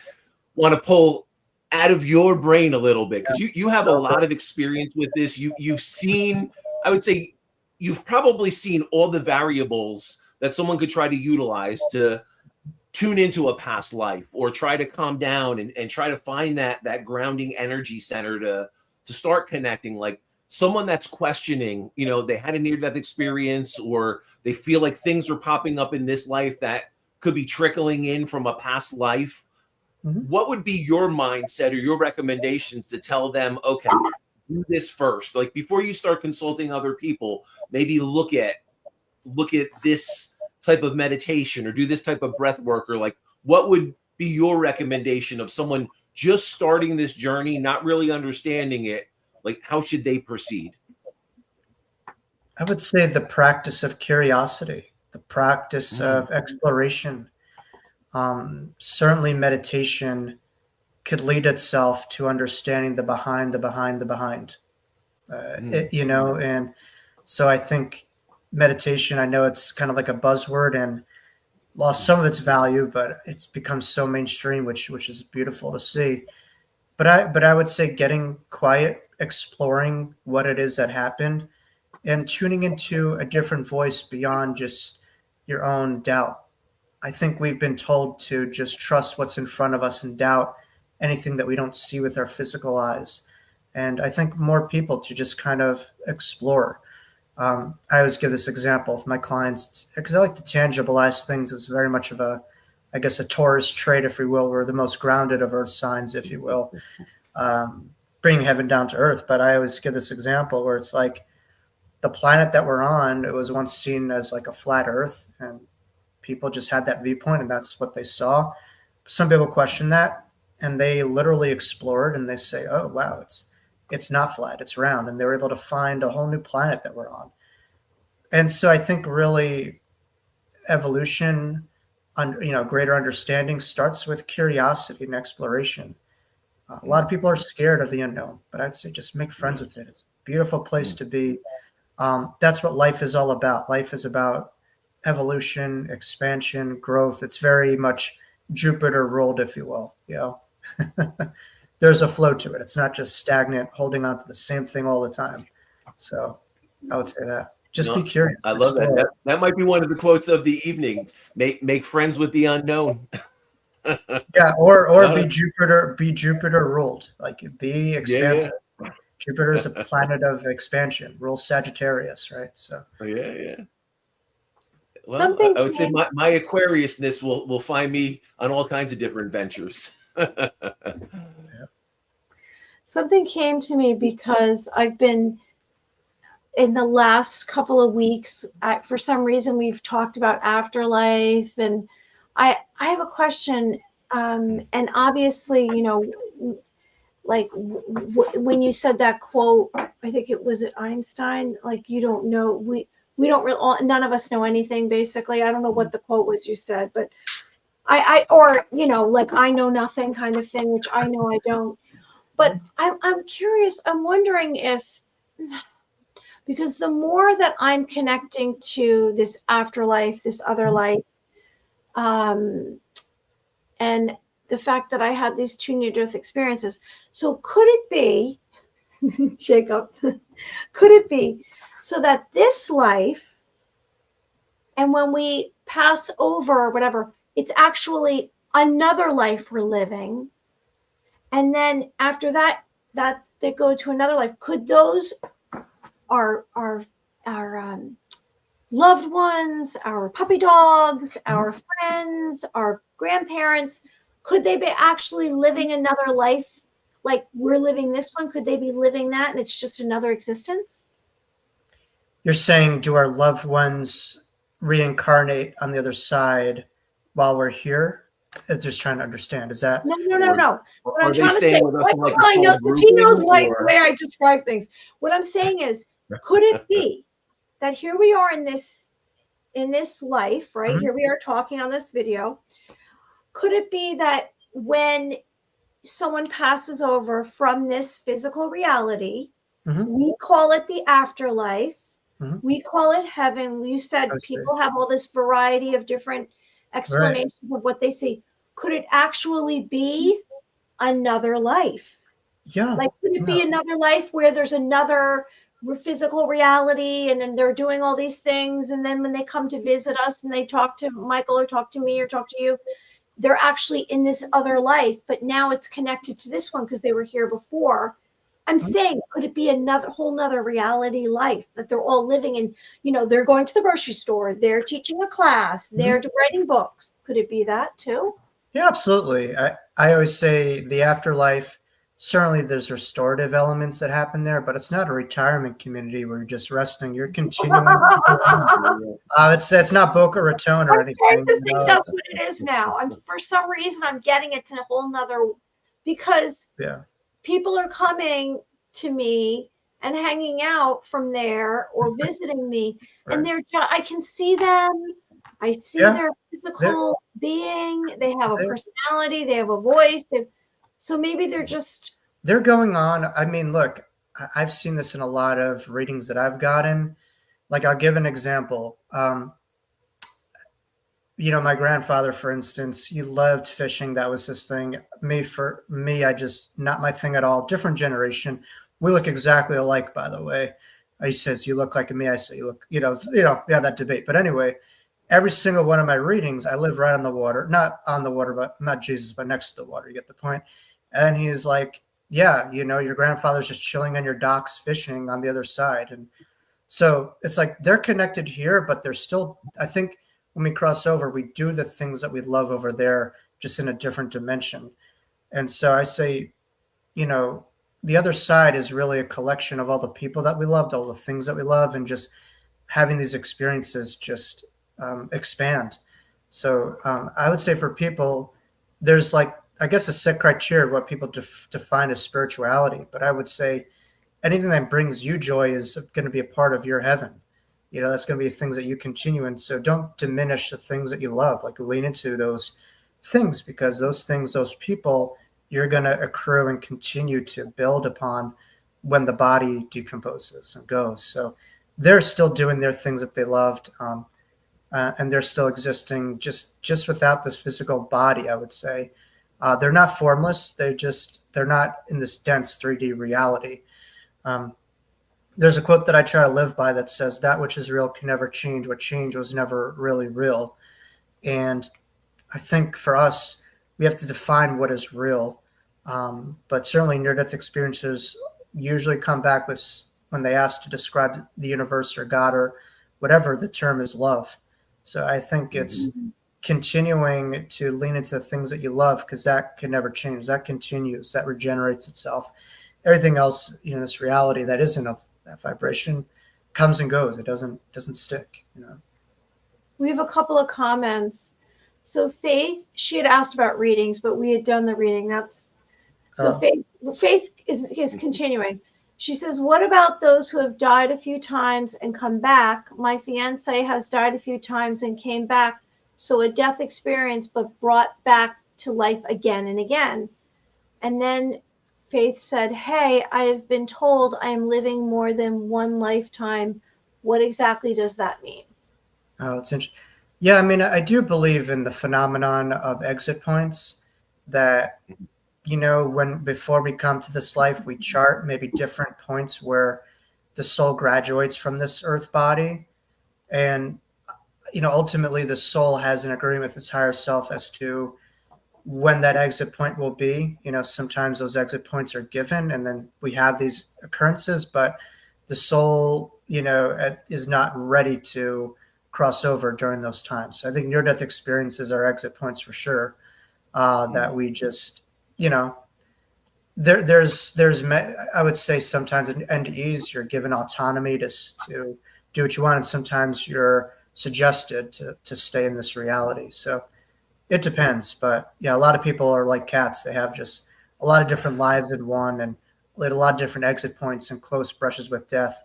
want to pull out of your brain a little bit, because you have a lot of experience with this. You've seen, I would say, you've probably seen all the variables that someone could try to utilize to tune into a past life or try to calm down and try to find that grounding energy center to start connecting. Like someone that's questioning, they had a near-death experience, or they feel like things are popping up in this life that could be trickling in from a past life. What would be your mindset or your recommendations to tell them, okay, do this first? Like before you start consulting other people, maybe look at this type of meditation or do this type of breath work, or like what would be your recommendation of someone just starting this journey, not really understanding it? Like how should they proceed? I would say the practice of curiosity, the practice of exploration. Certainly meditation could lead itself to understanding the behind. And so I think meditation, I know it's kind of like a buzzword and lost some of its value, but it's become so mainstream, which is beautiful to see. But I would say getting quiet, exploring what it is that happened, and tuning into a different voice beyond just your own doubt. I think we've been told to just trust what's in front of us and doubt anything that we don't see with our physical eyes. And I think more people to just kind of explore. I always give this example with my clients because I like to tangibilize things as very much of a Taurus trait, if you will. We're the most grounded of earth signs, if you will, bringing heaven down to earth. But I always give this example where it's like the planet that we're on, it was once seen as like a flat earth, and people just had that viewpoint and that's what they saw. Some people question that and they literally explore it and they say, oh, wow, it's not flat, it's round. And they were able to find a whole new planet that we're on. And so I think really evolution, greater understanding starts with curiosity and exploration. A lot of people are scared of the unknown, but I'd say just make friends with it. It's a beautiful place to be. That's what life is all about. Life is about evolution, expansion, growth. It's very much Jupiter ruled, if you will. There's a flow to it. It's not just stagnant, holding on to the same thing all the time. So I would say that. Just be curious. I love that. That might be one of the quotes of the evening. Make friends with the unknown. Yeah, or be Jupiter ruled. Like be expansive. Yeah. Jupiter is a planet of expansion. Rules Sagittarius, right? So yeah. Well, I would say my Aquariusness will find me on all kinds of different ventures. Something came to me because I've been in the last couple of weeks, for some reason, we've talked about afterlife, and I have a question. And obviously, like when you said that quote, I think it was Einstein. Like you don't know, we don't really, none of us know anything. Basically, I don't know what the quote was you said, but like I know nothing kind of thing, which I know I don't. But I'm curious. I'm wondering if. Because the more that I'm connecting to this afterlife, this other life, and the fact that I had these 2 near-death experiences. So could it be, Jacob, could it be so that this life, and when we pass over or whatever, it's actually another life we're living. And then after that they go to another life. Could those our loved ones, our puppy dogs, our friends, our grandparents, could they be actually living another life like we're living this one? Could they be living that and it's just another existence? You're saying, do our loved ones reincarnate on the other side while we're here? I'm just trying to understand. Is that no? What I'm trying to say, I know because he knows the way I describe things. What I'm saying is, could it be that here we are in this life, right? Mm-hmm. Here we are talking on this video. Could it be that when someone passes over from this physical reality, mm-hmm. we call it the afterlife, Mhm. We call it heaven. You I said see. people have all this variety of different Right. explanations of what they see. Could it actually be another life? Yeah. Like, could it No. be another life where there's another physical reality and then they're doing all these things? And then when they come to visit us and they talk to Michael or talk to me or talk to you, they're actually in this other life, but now it's connected to this one because they were here before. I'm Mhm. saying, could it be another whole nother reality life that they're all living in? You know, they're going to the grocery store, they're teaching a class, Mhm. they're writing books. Could it be that too? Yeah, absolutely. I always say the afterlife, certainly there's restorative elements that happen there, but it's not a retirement community where you're just resting. You're continuing. It's not Boca Raton or I'm starting anything. to You think know, that's it's what it is now. I'm for some reason I'm getting it's in a whole nother because yeah. people are coming to me and hanging out from there or visiting me, and Right. I can see them. I see Yeah. their They're, physical being. They have a they're personality. They have a voice. So maybe they're just they're going on. I mean, look, I've seen this in a lot of readings that I've gotten. Like, I'll give an example. My grandfather, for instance, he loved fishing. That was his thing. For me, I just not my thing at all. Different generation. We look exactly alike, by the way. He says, "You look like me." I say, "You look," we have that debate. But anyway, every single one of my readings, I live right on the water, not on the water, but not Jesus, but next to the water. You get the point. And he's like, "Yeah, your grandfather's just chilling on your docks, fishing on the other side." And so it's like they're connected here, but they're still, I think when we cross over, we do the things that we love over there, just in a different dimension. And so I say, you know, the other side is really a collection of all the people that we loved, all the things that we love, and just having these experiences just expand. So I would say for people, there's like, I guess, a set criteria of what people define as spirituality. But I would say anything that brings you joy is going to be a part of your heaven. That's going to be things that you continue. And so don't diminish the things that you love, like lean into those things, because those things, those people, you're going to accrue and continue to build upon when the body decomposes and goes. So they're still doing their things that they loved. And they're still existing just without this physical body, I would say. They're not formless. They're not in this dense 3D reality. um, there's a quote that I try to live by that says, "That which is real can never change. What changed was never really real." And I think for us, we have to define what is real. But certainly, near-death experiences usually come back with, when they ask to describe the universe or God or whatever, the term is love. So I think it's continuing to lean into the things that you love, because that can never change. That continues. That regenerates itself. Everything else, this reality that isn't of that vibration, comes and goes. It doesn't stick. we have a couple of comments. So Faith, she had asked about readings, but we had done the reading. That's so Oh, Faith is continuing. She says, "What about those who have died a few times and come back? My fiance has died a few times and came back, so a death experience, but brought back to life again and again." And then Faith said, "Hey, I have been told I am living more than one lifetime. What exactly does that mean?" oh, it's interesting. Yeah, I mean, I do believe in the phenomenon of exit points. That when before we come to this life, we chart maybe different points where the soul graduates from this earth body, and ultimately the soul has an agreement with its higher self as to when that exit point will be. Sometimes those exit points are given, and then we have these occurrences, but the soul, is not ready to cross over during those times. So I think near-death experiences are exit points for sure. That we just, there's I would say sometimes in NDEs you're given autonomy to do what you want, and sometimes you're suggested to stay in this reality. So it depends, but yeah, a lot of people are like cats. They have just a lot of different lives in one, and a lot of different exit points and close brushes with death.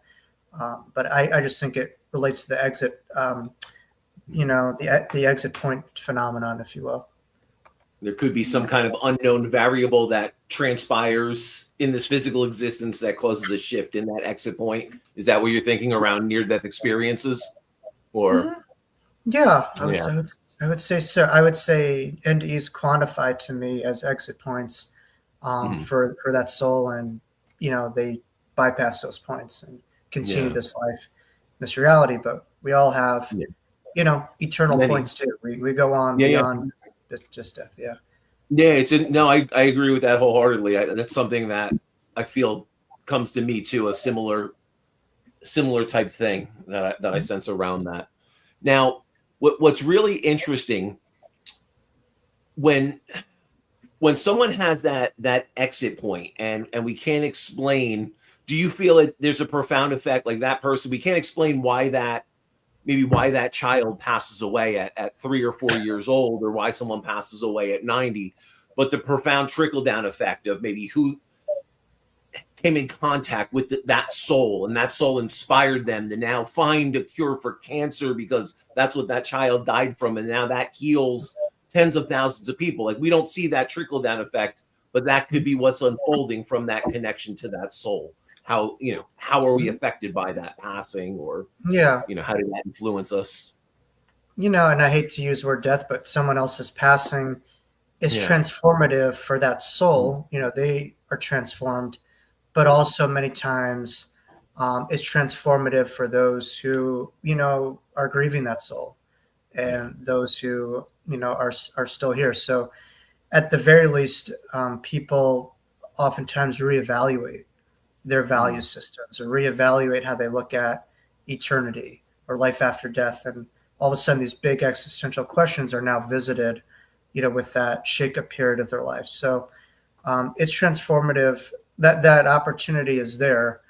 But I just think it relates to the exit, the exit point phenomenon, if you will. There could be some kind of unknown variable that transpires in this physical existence that causes a shift in that exit point. Is that what you're thinking around near-death experiences? Or Yeah, yeah, I would say so. I would say NDEs quantify to me as exit points Mhm. for that soul, and they bypass those points and continue Yeah, this life, this reality. But we all have yeah, eternal many, points too. We go on yeah, yeah, beyond just death. Yeah. yeah. No, I agree with that wholeheartedly. That's something that I feel comes to me too. A similar type thing that I sense around that. Now, what's really interesting when someone has that exit point and we can't explain, do you feel that there's a profound effect, like that person, we can't explain why that child passes away at 3 or 4 years old, or why someone passes away at 90, but the profound trickle down effect of maybe who came in contact with that soul, and that soul inspired them to now find a cure for cancer because that's what that child died from, and now that heals tens of thousands of people. Like, we don't see that trickle down effect, but that could be what's unfolding from that connection to that soul. How are we affected by that passing, or Yeah. how did that influence us? And I hate to use the word death, but someone else's passing is Yeah. transformative for that soul. They are transformed, but also many times it's transformative for those who are grieving that soul, and those who are still here. So at the very least, people oftentimes reevaluate their value systems, or reevaluate how they look at eternity or life after death, and all of a sudden these big existential questions are now visited with that shake-up period of their life. So it's transformative. That opportunity is there.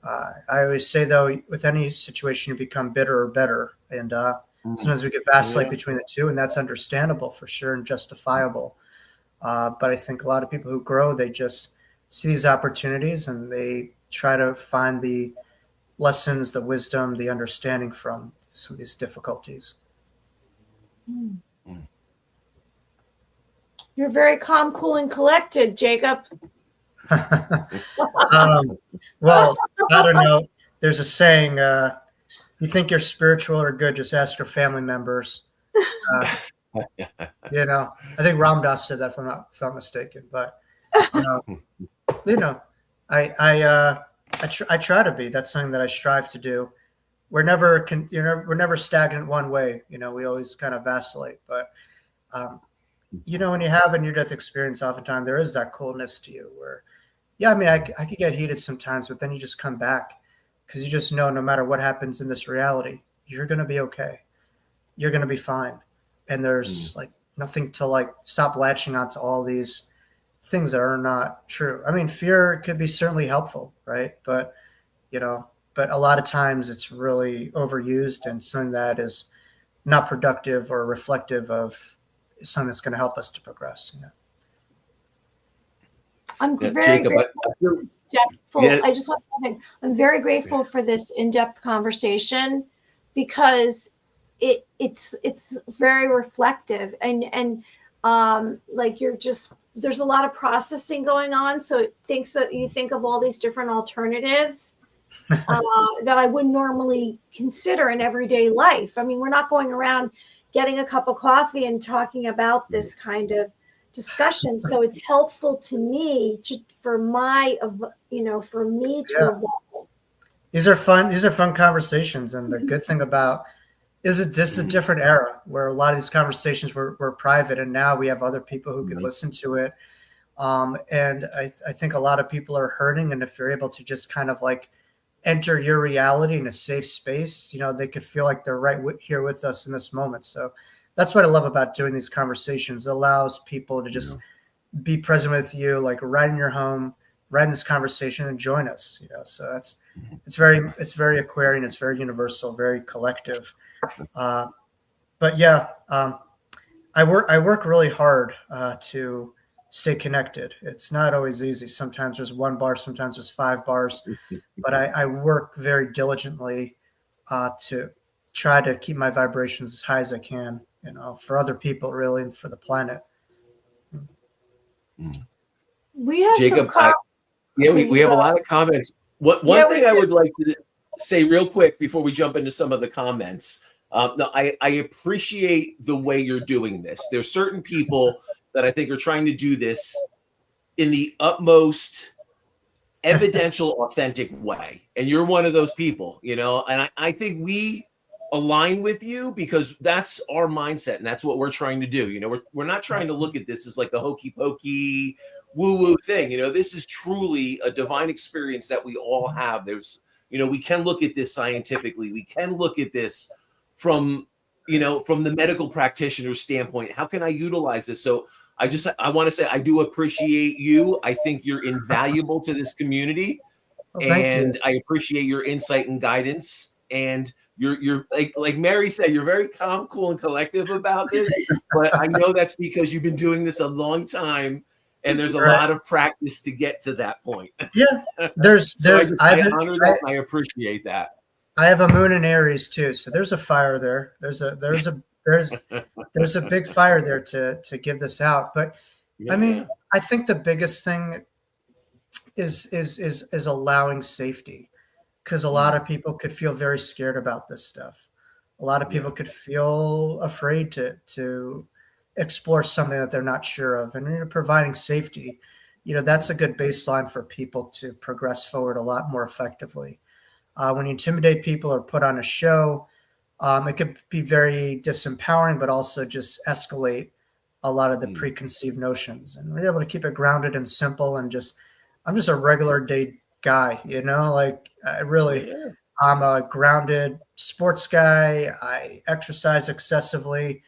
I always say, though, with any situation, you become bitter or better, and sometimes we get vacillate Yeah. between the two, and that's understandable for sure and justifiable. But I think a lot of people who grow, they just see these opportunities and they try to find the lessons, the wisdom, the understanding from some of these difficulties. You're very calm, cool, and collected, Jacob. Well, I don't know. There's a saying, you think you're spiritual or good, just ask your family members. I think Ram Dass said that, if I'm not mistaken. But I try to be. That's something that I strive to do. We're never stagnant one way. We always kind of vacillate. But when you have a near-death experience, oftentimes there is that coolness to you where, yeah, I mean, I could get heated sometimes, but then you just come back because you just know no matter what happens in this reality, you're going to be okay. You're going to be fine. And there's nothing to stop latching onto all these things that are not true. I mean, fear could be certainly helpful, right? But a lot of times it's really overused and something that is not productive or reflective of something that's going to help us to progress. I'm very Jacob, grateful. Yeah. I just want to say something. I'm very grateful for this in-depth conversation because it's very reflective and there's a lot of processing going on. So you think of all these different alternatives that I wouldn't normally consider in everyday life. I mean, we're not going around getting a cup of coffee and talking about this kind of discussion. So it's helpful to me for me to evolve. These are fun conversations. And the good thing about this is a different era where a lot of these conversations were private, and now we have other people who could listen to it. And I think a lot of people are hurting. And if you're able to just kind of enter your reality in a safe space, they could feel like they're right here with us in this moment. So that's what I love about doing these conversations. It allows people to just be present with you, right in your home, right in this conversation, and join us. So it's very Aquarian, it's very universal, very collective. But yeah, I work really hard to stay connected. It's not always easy. Sometimes there's one bar, sometimes there's 5 bars, but I work very diligently to try to keep my vibrations as high as I can, for other people, really, and for the planet. Mm. We have Jacob, Okay, we have a lot of comments. One thing I would like to say real quick before we jump into some of the comments. No, I appreciate the way you're doing this. There's certain people that I think are trying to do this in the utmost evidential, authentic way. And you're one of those people, you know, and I think we align with you because that's our mindset and that's what we're trying to do. You know, we're not trying to look at this as like a hokey pokey woo woo thing. You know, this is truly a divine experience that we all have. There's, you know, we can look at this scientifically. We can look at this from, you know, from the medical practitioner's standpoint. How can I utilize this? So I want to say I do appreciate you. I think you're invaluable to this community, Well, thank you. and I appreciate your insight and guidance. And you're like Mary said, you're very calm, cool, and collective about this. But I know that's because you've been doing this a long time, and there's a lot of practice to get to that point. Yeah, I honor that. And I appreciate that. I have a moon in Aries too, so there's a fire there. There's a big fire there to give this out. But I mean, I think the biggest thing is allowing safety, because a lot of people could feel very scared about this stuff. A lot of people could feel afraid to explore something that they're not sure of, and providing safety, you know, that's a good baseline for people to progress forward a lot more effectively. When you intimidate people or put on a show, it could be very disempowering, but also just escalate a lot of the preconceived notions. And we're able to keep it grounded and simple, and I'm just a regular day guy, you know, like I'm a grounded sports guy. I exercise excessively.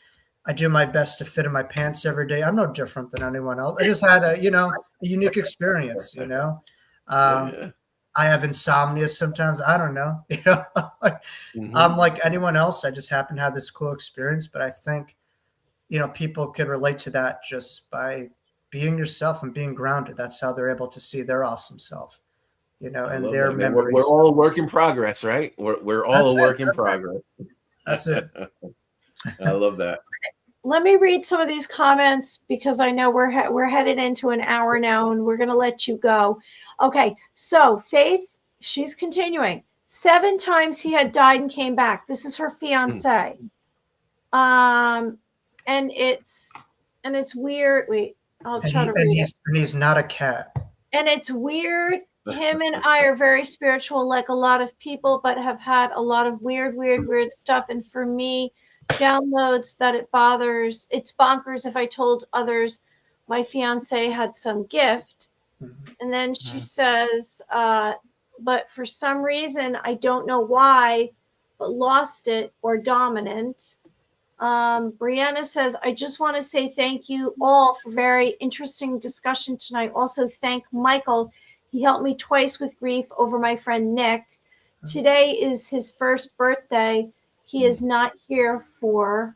I do my best to fit in my pants every day. I'm no different than anyone else. I just had a unique experience, you know. I have insomnia sometimes. I don't know, you know. I'm like anyone else. I just happen to have this cool experience. But I think, you know, people could relate to that just by being yourself and being grounded. That's how they're able to see their awesome self, you know, and their memories. We're all a work in progress, right? We're all a work in progress. That's it. I love that. Let me read some of these comments because I know we're headed into an hour now, and we're going to let you go. Okay, so Faith, she's continuing. 7 times he had died and came back. This is her fiance. And it's weird. Wait, I'll try to read it. And he's not a cat. And it's weird. Him and I are very spiritual, like a lot of people, but have had a lot of weird stuff. And for me, downloads that it's bonkers if I told others my fiance had some gift. And then she says, but for some reason, I don't know why, but lost it, or dominant. Brianna says, I just want to say thank you all for very interesting discussion tonight. Also, thank Michael. He helped me twice with grief over my friend Nick. Today is his first birthday. He is not here for,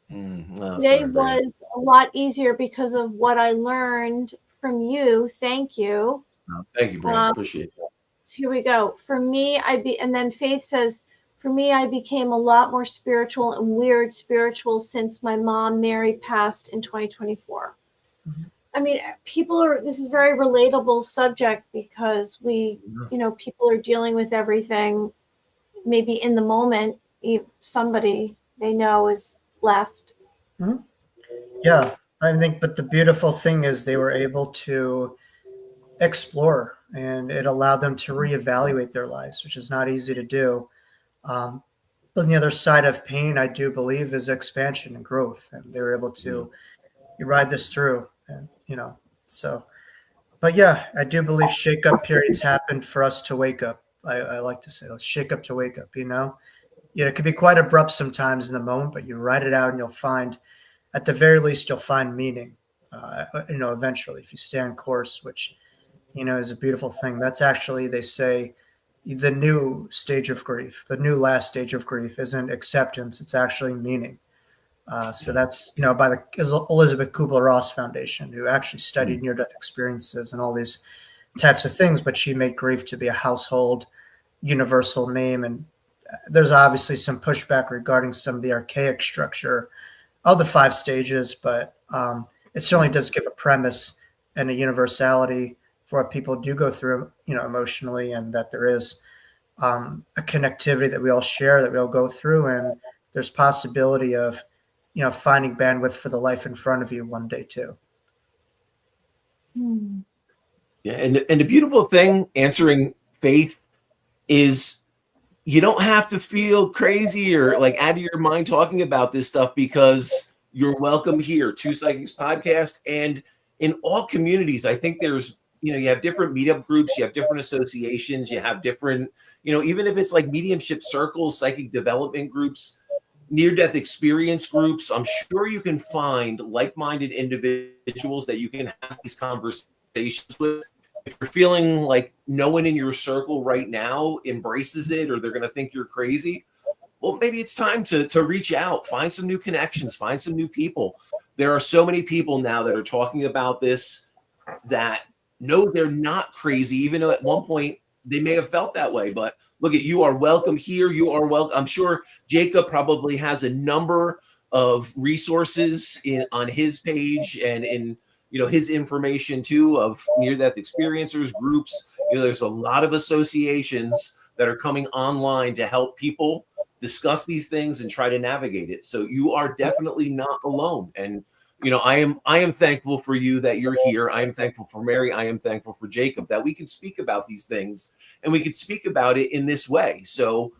today was a lot easier because of what I learned from you. Thank you. Thank you, Brian. Appreciate that. Here we go. For me, and then Faith says, for me, I became a lot more spiritual and weird spiritual since my mom, Mary, passed in 2024. I mean, this is a very relatable subject because people are dealing with everything. Maybe in the moment, somebody they know is left. Yeah, I think, but the beautiful thing is they were able to explore, and it allowed them to reevaluate their lives, which is not easy to do. But the other side of pain, I do believe, is expansion and growth, and they were able to ride this through, and but yeah, I do believe shake-up periods happened for us to wake up. I like to say, let's shake up to wake up, you know? It can be quite abrupt sometimes in the moment, but you write it out and you'll find, at the very least, you'll find meaning, eventually, if you stay on course, which, is a beautiful thing. That's actually, they say, the new stage of grief. The new last stage of grief isn't acceptance. It's actually meaning. So that's, by the Elizabeth Kubler-Ross Foundation, who actually studied near-death experiences and all these types of things, but she made grief to be a household universal name. And there's obviously some pushback regarding some of the archaic structure of the 5 stages, but it certainly does give a premise and a universality for what people do go through, emotionally, and that there is a connectivity that we all share, that we all go through, and there's possibility of, finding bandwidth for the life in front of you one day too. Yeah, and the beautiful thing answering Faith is you don't have to feel crazy or like out of your mind talking about this stuff, because you're welcome here, Two Psychics Podcast, and in all communities. I think there's, you have different meetup groups, you have different associations, you have different, even if it's like mediumship circles, psychic development groups, near-death experience groups, I'm sure you can find like-minded individuals that you can have these conversations with. If you're feeling like no one in your circle right now embraces it, or they're going to think you're crazy, well, maybe it's time to reach out, find some new connections, find some new people. There are so many people now that are talking about this that know they're not crazy, even though at one point they may have felt that way. But look, you are welcome here. You are welcome. I'm sure Jacob probably has a number of resources on his page and in his information too, of near-death experiencers groups. There's a lot of associations that are coming online to help people discuss these things and try to navigate it. So you are definitely not alone. And I am thankful for you that you're here. I am thankful for Mary. I am thankful for Jacob that we can speak about these things, and we can speak about it in this way. So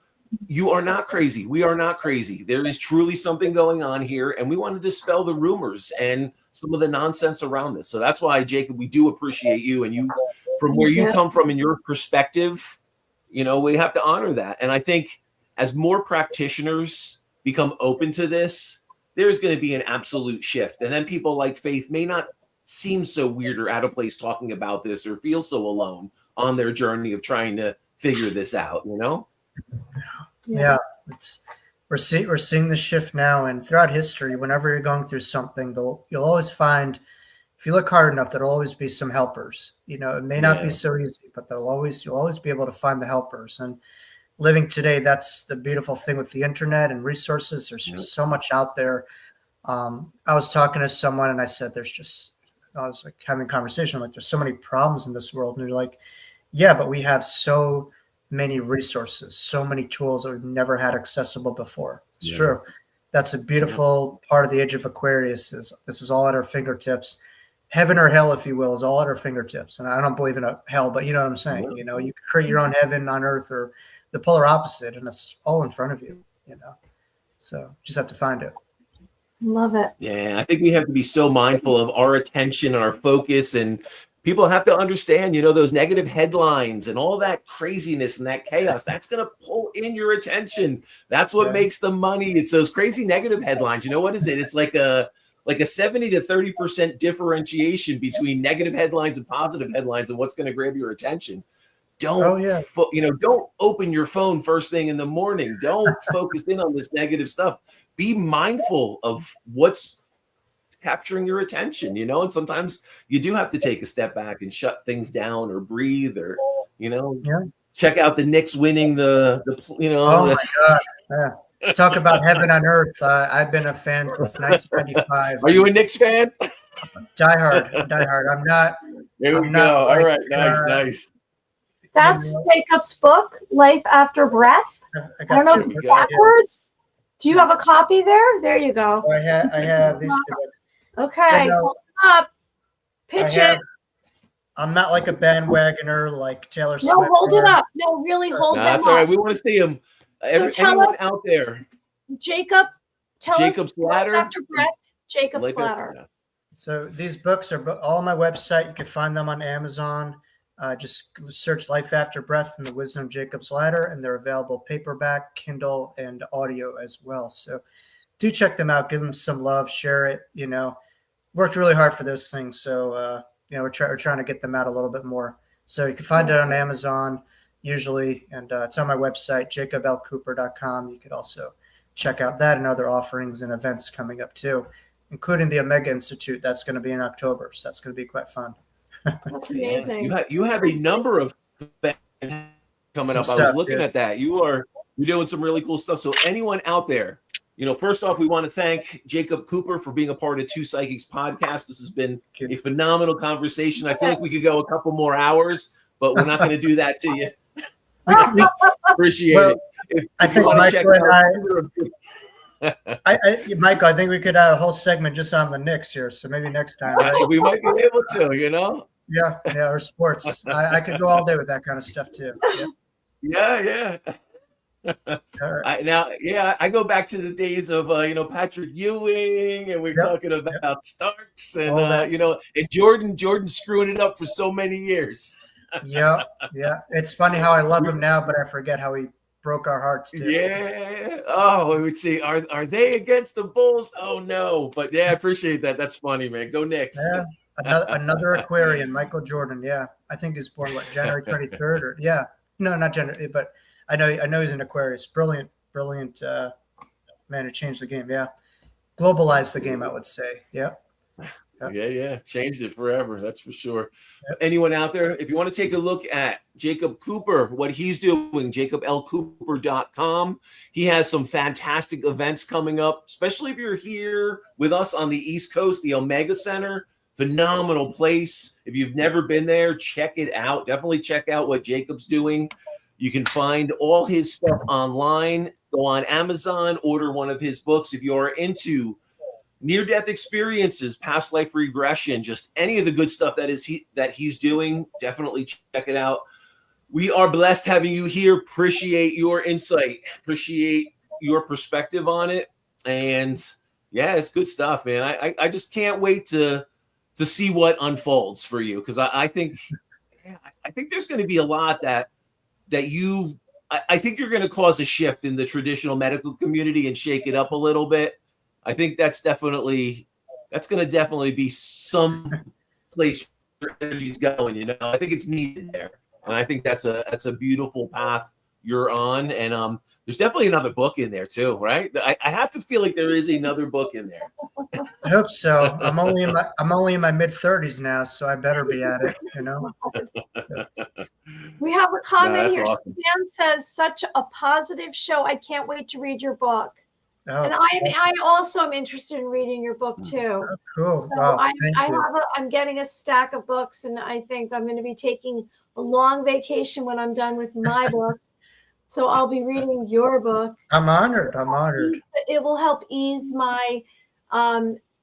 you are not crazy. We are not crazy. There is truly something going on here, and we want to dispel the rumors and some of the nonsense around this. So that's why, Jacob, we do appreciate you, and you, from where you come from and your perspective, we have to honor that. And I think as more practitioners become open to this, there's going to be an absolute shift. And then people like Faith may not seem so weird or out of place talking about this, or feel so alone on their journey of trying to figure this out, Yeah, we're seeing the shift now, and throughout history, whenever you're going through something, you'll always find, if you look hard enough, there'll always be some helpers. It may not be so easy, but you'll always be able to find the helpers. And living today, that's the beautiful thing with the internet and resources. There's just so much out there. I was talking to someone, and I said, I was like having a conversation, like, there's so many problems in this world. And they're like, yeah, but we have so many resources, so many tools that we've never had accessible before. It's true. That's a beautiful part of the age of Aquarius. This is all at our fingertips. Heaven or hell, if you will, is all at our fingertips. And I don't believe in a hell, but you know what I'm saying. You can create your own heaven on earth, or the polar opposite, and it's all in front of you. So just have to find it. Love it. Yeah, I think we have to be so mindful of our attention and our focus, and people have to understand, those negative headlines and all that craziness and that chaos, that's going to pull in your attention. That's what makes the money. It's those crazy negative headlines. What is it? It's like a 70 to 30% differentiation between negative headlines and positive headlines and what's going to grab your attention. Don't open your phone first thing in the morning. Don't focus in on this negative stuff. Be mindful of what's capturing your attention, and sometimes you do have to take a step back and shut things down, or breathe, or check out the Knicks winning the Oh my God! Yeah. Talk about heaven on earth. I've been a fan since 1995. Are you a Knicks fan? Die hard. I'm not. There we go. All right, nice. That's Jacob's book, Life After Breath. I don't know if it's backwards. Do you have a copy there? There you go. I have these two books. Okay, hold up. Pitch it. I'm not like a bandwagoner like Taylor Swift. No, hold it up. No, really hold them up. That's all right. We want to see them. Anyone out there? Jacob, Jacob's Ladder. After Breath, Jacob's Ladder. So these books are all on my website. You can find them on Amazon. Just search Life After Breath and the Wisdom of Jacob's Ladder, and they're available paperback, Kindle, and audio as well. So do check them out. Give them some love. Share it. Worked really hard for those things. So, we're trying to get them out a little bit more. So you can find it on Amazon usually, and it's on my website, jacoblcooper.com. You could also check out that and other offerings and events coming up too, including the Omega Institute. That's going to be in October. So that's going to be quite fun. That's amazing. You have a number of coming up. I was looking at that. You're doing some really cool stuff. So anyone out there, First off, we want to thank Jacob Cooper for being a part of Two Psychics podcast. This has been a phenomenal conversation. I feel like we could go a couple more hours, but we're not going to do that to you. Appreciate it. I think Michael Michael, I think we could have a whole segment just on the Knicks here. So maybe next time, right? We might be able to, Yeah, or sports. I could go all day with that kind of stuff too. Yeah. Right. I go back to the days of Patrick Ewing, and we're talking about Starks and and Jordan screwing it up for so many years. Yeah. It's funny how I love him now, but I forget how he broke our hearts too. Yeah. Oh, we would see. Are they against the Bulls? Oh no. But I appreciate that. That's funny, man. Go Knicks. Yeah. Another Aquarian, Michael Jordan. Yeah. I think he's born January 23rd or No, not January, but I know he's an Aquarius. Brilliant man who changed the game. Yeah. Globalized the game, I would say. Yeah. Yeah. Changed it forever. That's for sure. Yep. Anyone out there, if you want to take a look at Jacob Cooper, what he's doing, jacoblcooper.com. He has some fantastic events coming up, especially if you're here with us on the East Coast, the Omega Center. Phenomenal place. If you've never been there, check it out. Definitely check out what Jacob's doing. You can find all his stuff online. Go on Amazon, order one of his books. If you're into near-death experiences, past life regression, just any of the good stuff that he's doing, definitely check it out. We are blessed having you here. Appreciate your insight. Appreciate your perspective on it. And it's good stuff, man. I just can't wait to see what unfolds for you, because I think there's going to be a lot that I think you're going to cause a shift in the traditional medical community and shake it up a little bit. I think that's going to definitely be some place your energy's going. I think it's needed there, and I think that's a beautiful path you're on. And there's definitely another book in there too, right? I have to feel like there is another book in there. I hope so. I'm only in my mid-30s now, so I better be at it. We have a comment here. Awesome. Stan says, "Such a positive show. I can't wait to read your book." Oh, and I also am interested in reading your book too. Oh, cool. So wow, I'm getting a stack of books, and I think I'm going to be taking a long vacation when I'm done with my book. So I'll be reading your book. I'm honored. It will help ease my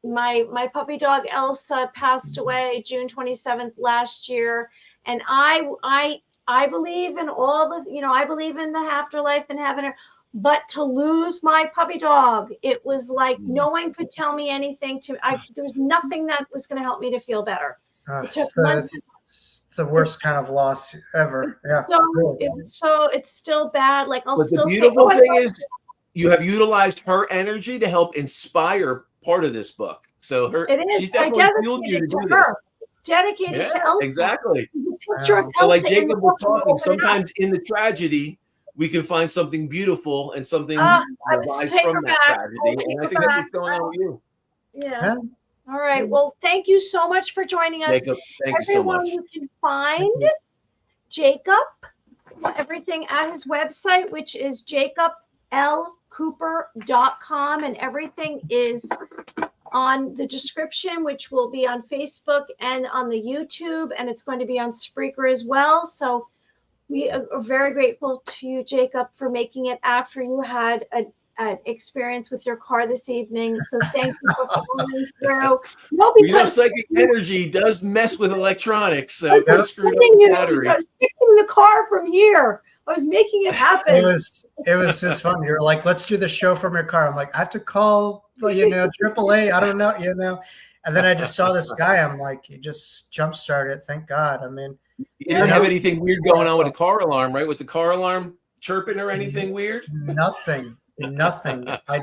my puppy dog Elsa passed away June 27th last year, and I believe in all the I believe in the afterlife and heaven. But to lose my puppy dog, it was like no one could tell me anything. There was nothing that was going to help me to feel better. It's the worst kind of loss ever. Yeah. So it's still bad. Like but the beautiful thing is, you have utilized her energy to help inspire part of this book. So she's definitely fueled you to do this. Dedicated to Elsa. Exactly. So like Jacob was talking, sometimes in the tragedy, we can find something beautiful and something rise from that tragedy. And I think that's what's going on with you. Yeah. All right. Well, thank you so much for joining us. Jacob, thank you so much. You can find Jacob, everything at his website, which is jacoblcooper.com, and everything is on the description, which will be on Facebook and on the YouTube, and it's going to be on Spreaker as well. So we are very grateful to you, Jacob, for making it after you had an experience with your car this evening. So thank you for following through. No, because psychic energy does mess with electronics, so it screwed up the battery. I was picking the car from here. I was making it happen. It was just fun. You're like, let's do the show from your car. I'm like, I have to call, AAA. I don't know, And then I just saw this guy. I'm like, he just jump started. Thank God. I mean, you didn't have anything weird going on with the car alarm, right? Was the car alarm chirping or anything weird? Nothing. I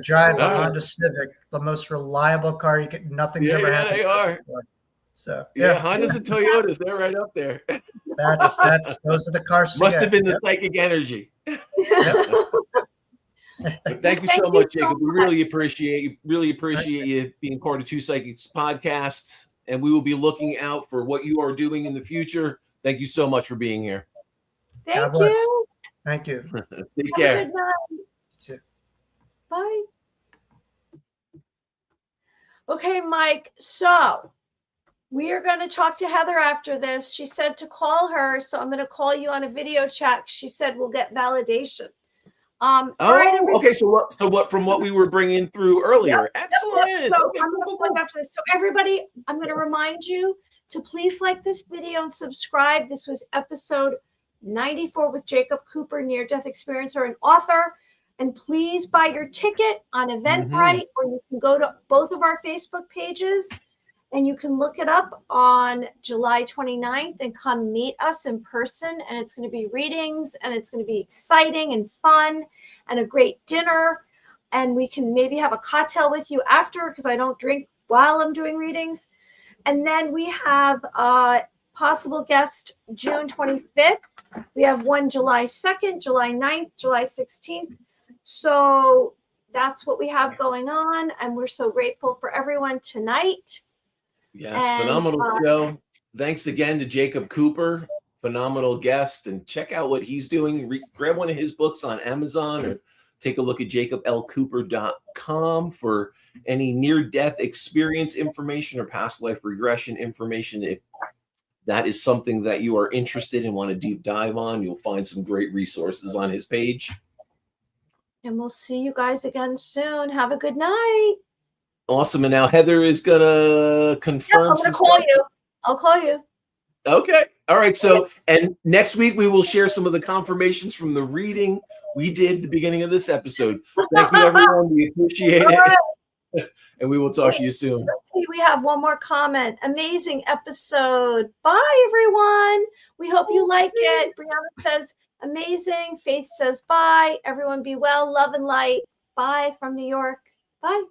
drive a Honda Civic, the most reliable car you get. Nothing's ever happened. They are. So Hondas and Toyotas, they're right up there. Those are the cars. Must have been the psychic energy. But thank you so much, Jacob. We really appreciate you being part of Two Psychics podcast, and we will be looking out for what you are doing in the future. Thank you so much for being here. Thank you. Thank you. Take care. Good night. Bye. Okay, Mike. So we are going to talk to Heather after this. She said to call her, so I'm going to call you on a video chat. She said we'll get validation. All right, okay. So what from what we were bringing through earlier? Excellent. So Okay, I'm going to go after this. So everybody, I'm going to remind you to please like this video and subscribe. This was episode 94 with Jacob Cooper, near-death experiencer and author. And please buy your ticket on Eventbrite, or you can go to both of our Facebook pages and you can look it up on July 29th and come meet us in person. And it's going to be readings, and it's going to be exciting and fun and a great dinner. And we can maybe have a cocktail with you after, because I don't drink while I'm doing readings. And then we have a possible guest June 25th. We have one July 2nd, July 9th, July 16th. So that's what we have going on. And we're so grateful for everyone tonight. Yes, phenomenal show. Thanks again to Jacob Cooper, phenomenal guest, and check out what he's doing. Grab one of his books on Amazon, or take a look at jacoblcooper.com for any near-death experience information or past life regression information. If that is something that you are interested in, want to deep dive on, you'll find some great resources on his page. And we'll see you guys again soon. Have a good night. Awesome. And now Heather is going to confirm. I'm going to call you. I'll call you. Okay. All right. So, and next week we will share some of the confirmations from the reading we did at the beginning of this episode. Thank you, everyone. We appreciate it. And we will talk to you soon. Let's see. We have one more comment. Amazing episode. Bye, everyone. We hope you like it. Brianna says, amazing. Faith says, bye. Everyone be well. Love and light. Bye from New York. Bye.